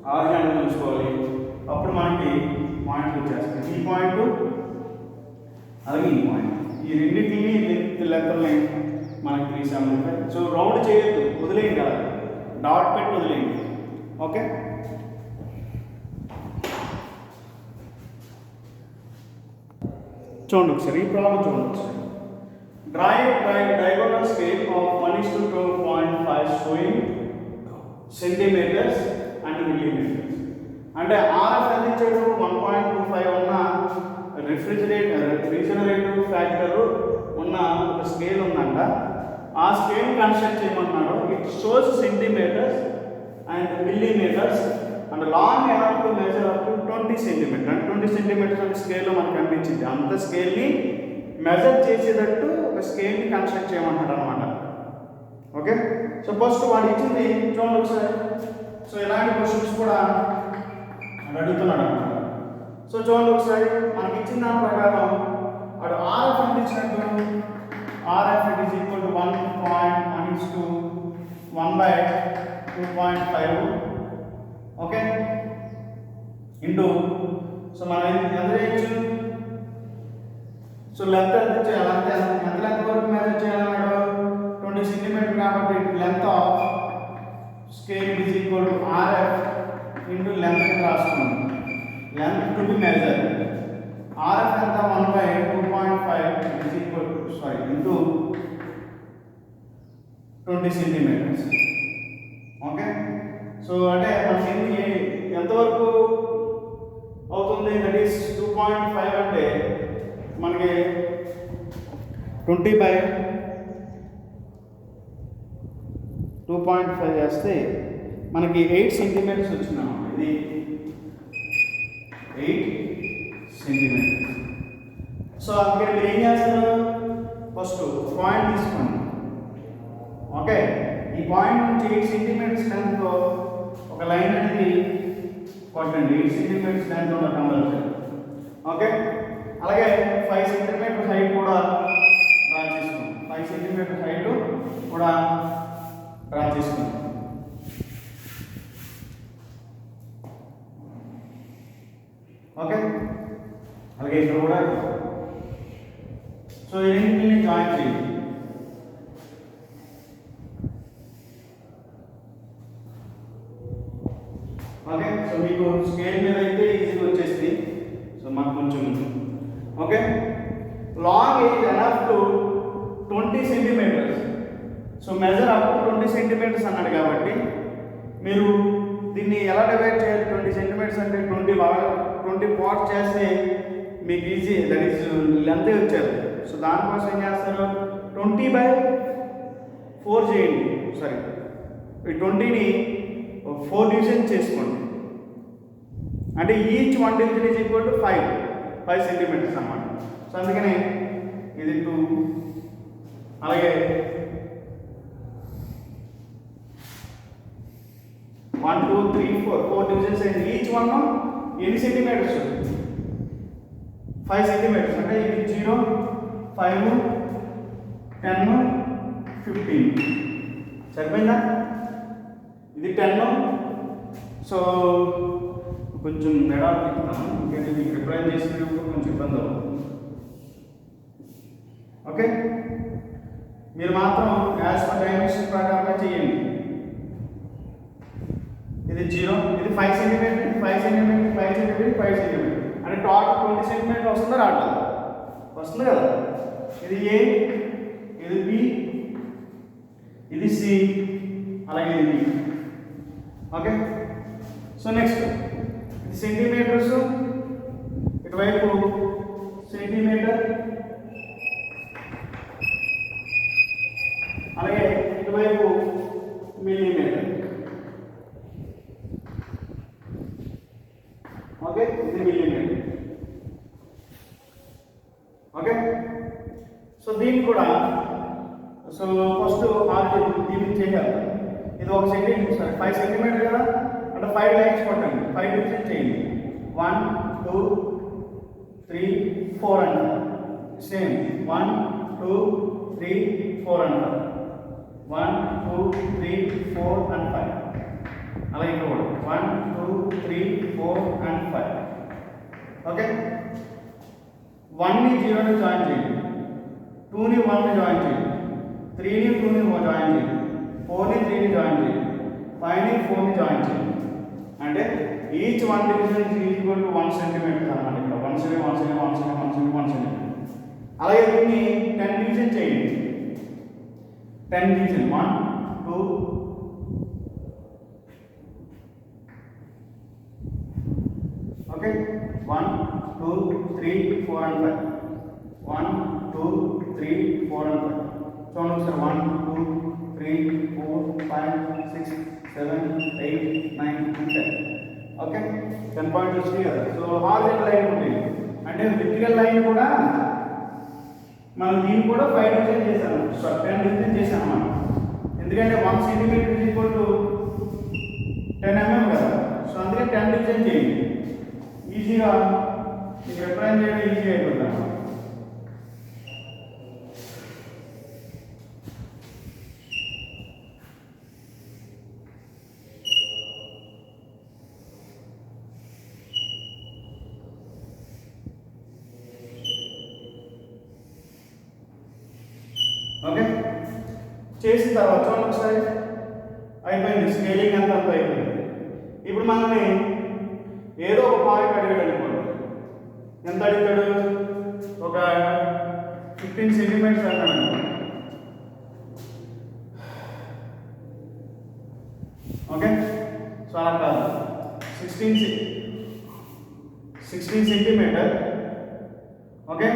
హారిజాంటల్ గా చూసుకోవాలి. అప్పుడు మనకి పాయింట్ వచ్చేస్తాయి. ఈ పాయింట్ అలాగే ఈ పాయింట్, ఈ రెండింటిని లెక్కల్ని మనకి 375. సో రౌండ్ చేయొద్దు, వదిలేయండి, కదా డాట్ పెట్టి వదిలేయండి. ఓకే, చూడండి ఒకసారి ఈ ప్రాబ్లం చూడండి ఒకసారి. Draw diagonal scale of 1:12.5 showing centimetres and millimetres. అంటే ఆర్ఎఫ్ ఎంత ఇచ్చాడు, 1.25 ఉన్న రీజనరేటివ్ ఫ్యాక్టర్ ఉన్న ఒక స్కేల్ ఉందంట. ఆ స్కేల్ కన్స్ట్రక్ట్ చేయమన్నాడు. It shows centimetres and millimetres and long enough to measure up to 20 centimetre. అంటే 20 సెంటీమీటర్స్ అంటే స్కేల్లో మనకు కనిపించింది. అంత స్కేల్ని మెజర్ చేసేటట్టు ఒక స్కేల్ని కన్స్ట్రక్ట్ చేయమంటాడు అనమాట. ఓకే, సో ఫస్ట్ వాడు ఇచ్చింది చూడండి ఒకసారి. సో ఇలాంటి క్వశ్చన్స్ కూడా అడుగుతున్నాడు అనమాట. సో చూడండి ఒకసారి, మనకి ఇచ్చిన దాని ప్రకారం వాడు ఆర్ఎఫ్ ఎంత ఇచ్చినట్టు, RF it is equal to 1.1/2.5. Okay, into so మనం ఎంత చేయొచ్చు, సో లెంత్ ఎంత చేయాలంటే ఎంత లెంత్ వరకు మెజర్ చేయాలన్నాడు, 20 సెంటీమీటర్ కాబట్టి length of scale it is equal to RF into length కింద రాసుకున్నాం. Length to be measure RF ఎంత 1/2.5 is equal to into 20 centimetres. Okay, so అంటే మనకి ఎంతవరకు అవుతుంది, దట్ ఈస్ 2.5 అంటే మనకి 20/2.5 చేస్తే మనకి 8 సెంటీమీటర్స్ వచ్చిందన్నమాట. ఇది 8 సెంటీమీటర్స్. సో అక్కడ మీరు ఏం చేస్తారు, ఫస్ట్ పాయింట్ తీసుకోండి. ఓకే, ఈ పాయింట్ నుంచి 8 సెంటీమీటర్స్ లెంత్తో ఒక లైన్ అనేది కొట్టండి. 8 సెంటీమీటర్స్ లెంత్ ఉన్న కంపల్సరీ. ఓకే, అలాగే 5 సెంటీమీటర్స్ హైట్ కూడా డ్రా చేసుకోండి. 5 సెంటీమీటర్స్ హైట్ కూడా డ్రా చేసుకున్నాం. ఓకే, అలాగే ఇక్కడ కూడా. సో రెండింటిని జాయిన్ చేయండి. ఓకే, సో మీకు స్కేల్ మీద అయితే ఈజీగా వచ్చేసింది. సో మాకు కొంచెం okay. Long is enough to 20 centimetres. So measure up to 20 centimetres అన్నాడు కాబట్టి మీరు దీన్ని ఎలా డివైడ్ చేయాలి? 20 సెంటీమీటర్స్ అంటే 20 పార్ట్స్ చేస్తే మీకు ఈజీ, దట్ ఈస్ లెంత్ వచ్చారు. సో దానికోసం ఏం చేస్తారు? 20/4 చేయండి. సారీ, ఈ 20ని 4 డివిజన్ చేసుకోండి. అంటే each 1 division is equal to 5 centimetres అన్నమాట. సో అందుకనే ఇది 2, అలాగే 1 2 3 4 డివిజన్స్ అయింది. ఈచ్ వన్ ఎన్ని సెంటీమీటర్స్? 5 సెంటీమీటర్స్. అంటే ఇది 0 5 10 15 సరిపోయిందా? ఇది 10. సో కొంచెం మెడా తిప్పుతాను, ఎందుకంటే మీకు రిప్రజెంట్ చేసినప్పుడు కొంచెం ఇబ్బంది అవుతుంది. ఓకే, మీరు మాత్రం యాజ్ పర్ డైమెన్షన్ ప్రకారంగా చేయండి. ఇది 0, ఇది 5 సెంటీమీటర్, 5 సెంటీమీటర్, 5 సెంటీమీటర్, 5 సెంటీమీటర్. అంటే టోటల్ 20 సెంటీమీటర్ వస్తుందా? రావట్లేదు, వస్తుంది కదా. ఇది ఏ, ఇది బి, ఇది సి, అలాగే ఇది బి. ఓకే, సో నెక్స్ట్ ఇది సెంటీమీటర్స్, ఇటువైపు సెంటీమీటర్, అలాగే ఇటువైపు మిల్లీమీటర్. ఓకే, ఇది మిల్లీమీటర్. ఓకే, సో దీనికి కూడా సో ఫస్ట్ ఆర్డర్ దీన్ని చేయాలి. ఇది 1 సెంటీమీటర్, సారీ 5 సెంటీమీటర్ కదా, అంటే 5 లైన్స్ కొట్టండి, 5 డివిజన్ చేయండి. 1 2 3 4 అంటారు. సేమ్ 1 2 3 4 అంటారు. 1 2 3 4 and 5. అలాగే ఇక్కడ కూడా 1 2 3 4 and 5. ఓకే, 1ని 0ని జాయిన్ చేయండి, 2ని 1ని జాయిన్ చేయండి, 3ని 2ని జాయిన్ చేయండి, 4ని 3ని జాయిన్ చేయండి, 5ని 4ని జాయిన్ చేయండి. అంటే each 1 division is equal to 1 centimetre అన్నమాట. ఇక్కడ 1 సెంటీమీటర్, 1 సెంటీమీటర్, 1 సెంటీమీటర్, 1 సెంటీమీటర్. అలాగే దీన్ని 10 డివిజన్ చేయండి. 10 డివిజన్ 1 2 ఓకే, 1 2 3 4 and 5. 1 2 3 4 and 5. చూడండి సార్, 1 2 3 4 5 6 7 8 9 10. ఓకే, 10 పాయింట్స్ వచ్చినాయి కదా. సో హారిజాంటల్ లైన్ ఉంది, అంటే వెర్టికల్ లైన్ కూడా మనం దీన్ని కూడా 5 డివిజన్ చేశాను, సారీ 10 డివిజన్ చేశాను అన్నమాట. ఎందుకంటే 1 centimetre is equal to 10 mm కదా. సో అందుకే 10 డివిజన్ చేయండి. ఈజీగా మీకు రిప్రజెంట్ చేయడం ఈజీ అయిపోతుంది అన్నమాట. ఓకే, చేసిన తర్వాత చూడండి ఒకసారి, అయిపోయింది స్కేలింగ్ అంతా అయిపోయింది. ఇప్పుడు మనల్ని ఏదో ఒక పాయింట్ అడిగాడు అనుకోండి, ఎంత అడుగుతాడు? ఒక 15 సెంటీమీటర్స్ అన్నాడు. ఓకే, సో అలా కాదు, 16 సెంటీమీటర్. ఓకే,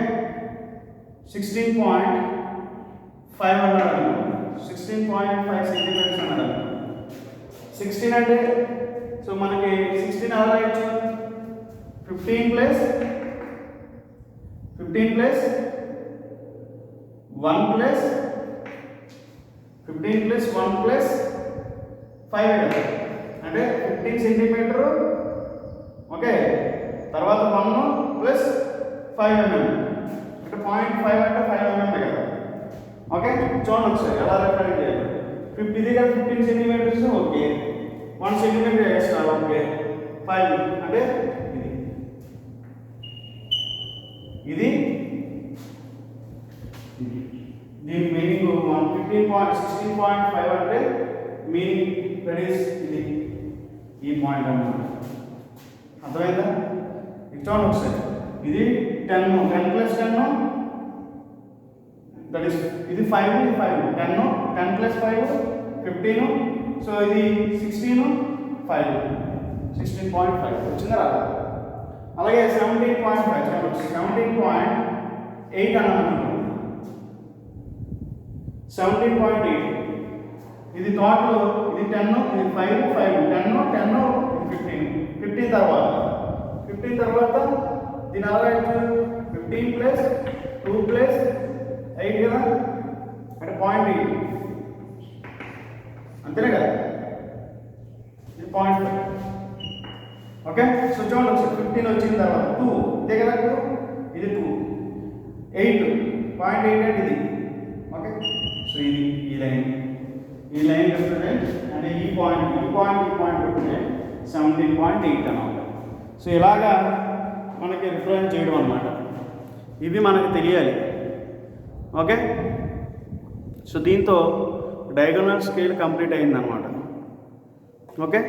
16.5 అన్నాడు. 16.5 సెంటీమీటర్స్ అన్నాడు. 16 అంటే సో మనకి 16 ఎలా రాయొచ్చు? 15 ప్లస్ 1 ప్లస్ 15 ప్లస్ 1 ప్లస్ 5 అంటే 15 సెంటీమీటర్. ఓకే, తర్వాత 1 ప్లస్ 5 mm అంటే 0.5 అంటే 5 mm కదా. ఓకే, చూడండి ఒకసారి ఎలా రిప్రజెంట్ చేయాలి. ఇది కదా 15 centimetres, okay 1 centimetre extra, okay 5 అంటే ఇది దీని మీనింగ్ 16.5 అంటే మీనింగ్ దట్ ఈస్ ఇది ఈ పాయింట్ అన్నమాట. అర్థమైందా? ఇది చూడండి ఒకసారి, ఇది 10 ప్లస్ 10 దట్ ఈస్ ఇది 5 ఇది 5 10 ప్లస్ 5 15, సో ఇది 16 5 16.5 వచ్చిందా రాదా? అలాగే 17.5 17.8 అన్నమాట. 17.8 ఇది టోటల్, ఇది 10 ఇది 5 5 10 10 15 తర్వాత దీని అలాగే 15 ప్లస్ 2 ప్లస్ 8 కదా అంటే 0.8 అంతేనే కదా, ఇది 0.5. ఓకే, సో చూడండి ఒకసారి 15 వచ్చిన తర్వాత 2 ఇదే కదా 2 ఇది 2 8 0.8 అంటే ఇది. ఓకే, సో ఇది ఈ లైన్ రిప్రజెంట్ అంటే ఈ పాయింట్ రిప్రజెంట్ 17.8 అన్నమాట. సో ఇలాగా మనకి రిప్రజెంట్ చేయడం అన్నమాట. ఇవి మనకు తెలియాలి. ఓకే, సో దీంతో డయాగోనల్ స్కేల్ కంప్లీట్ అయిందన్నమాట. ఓకే.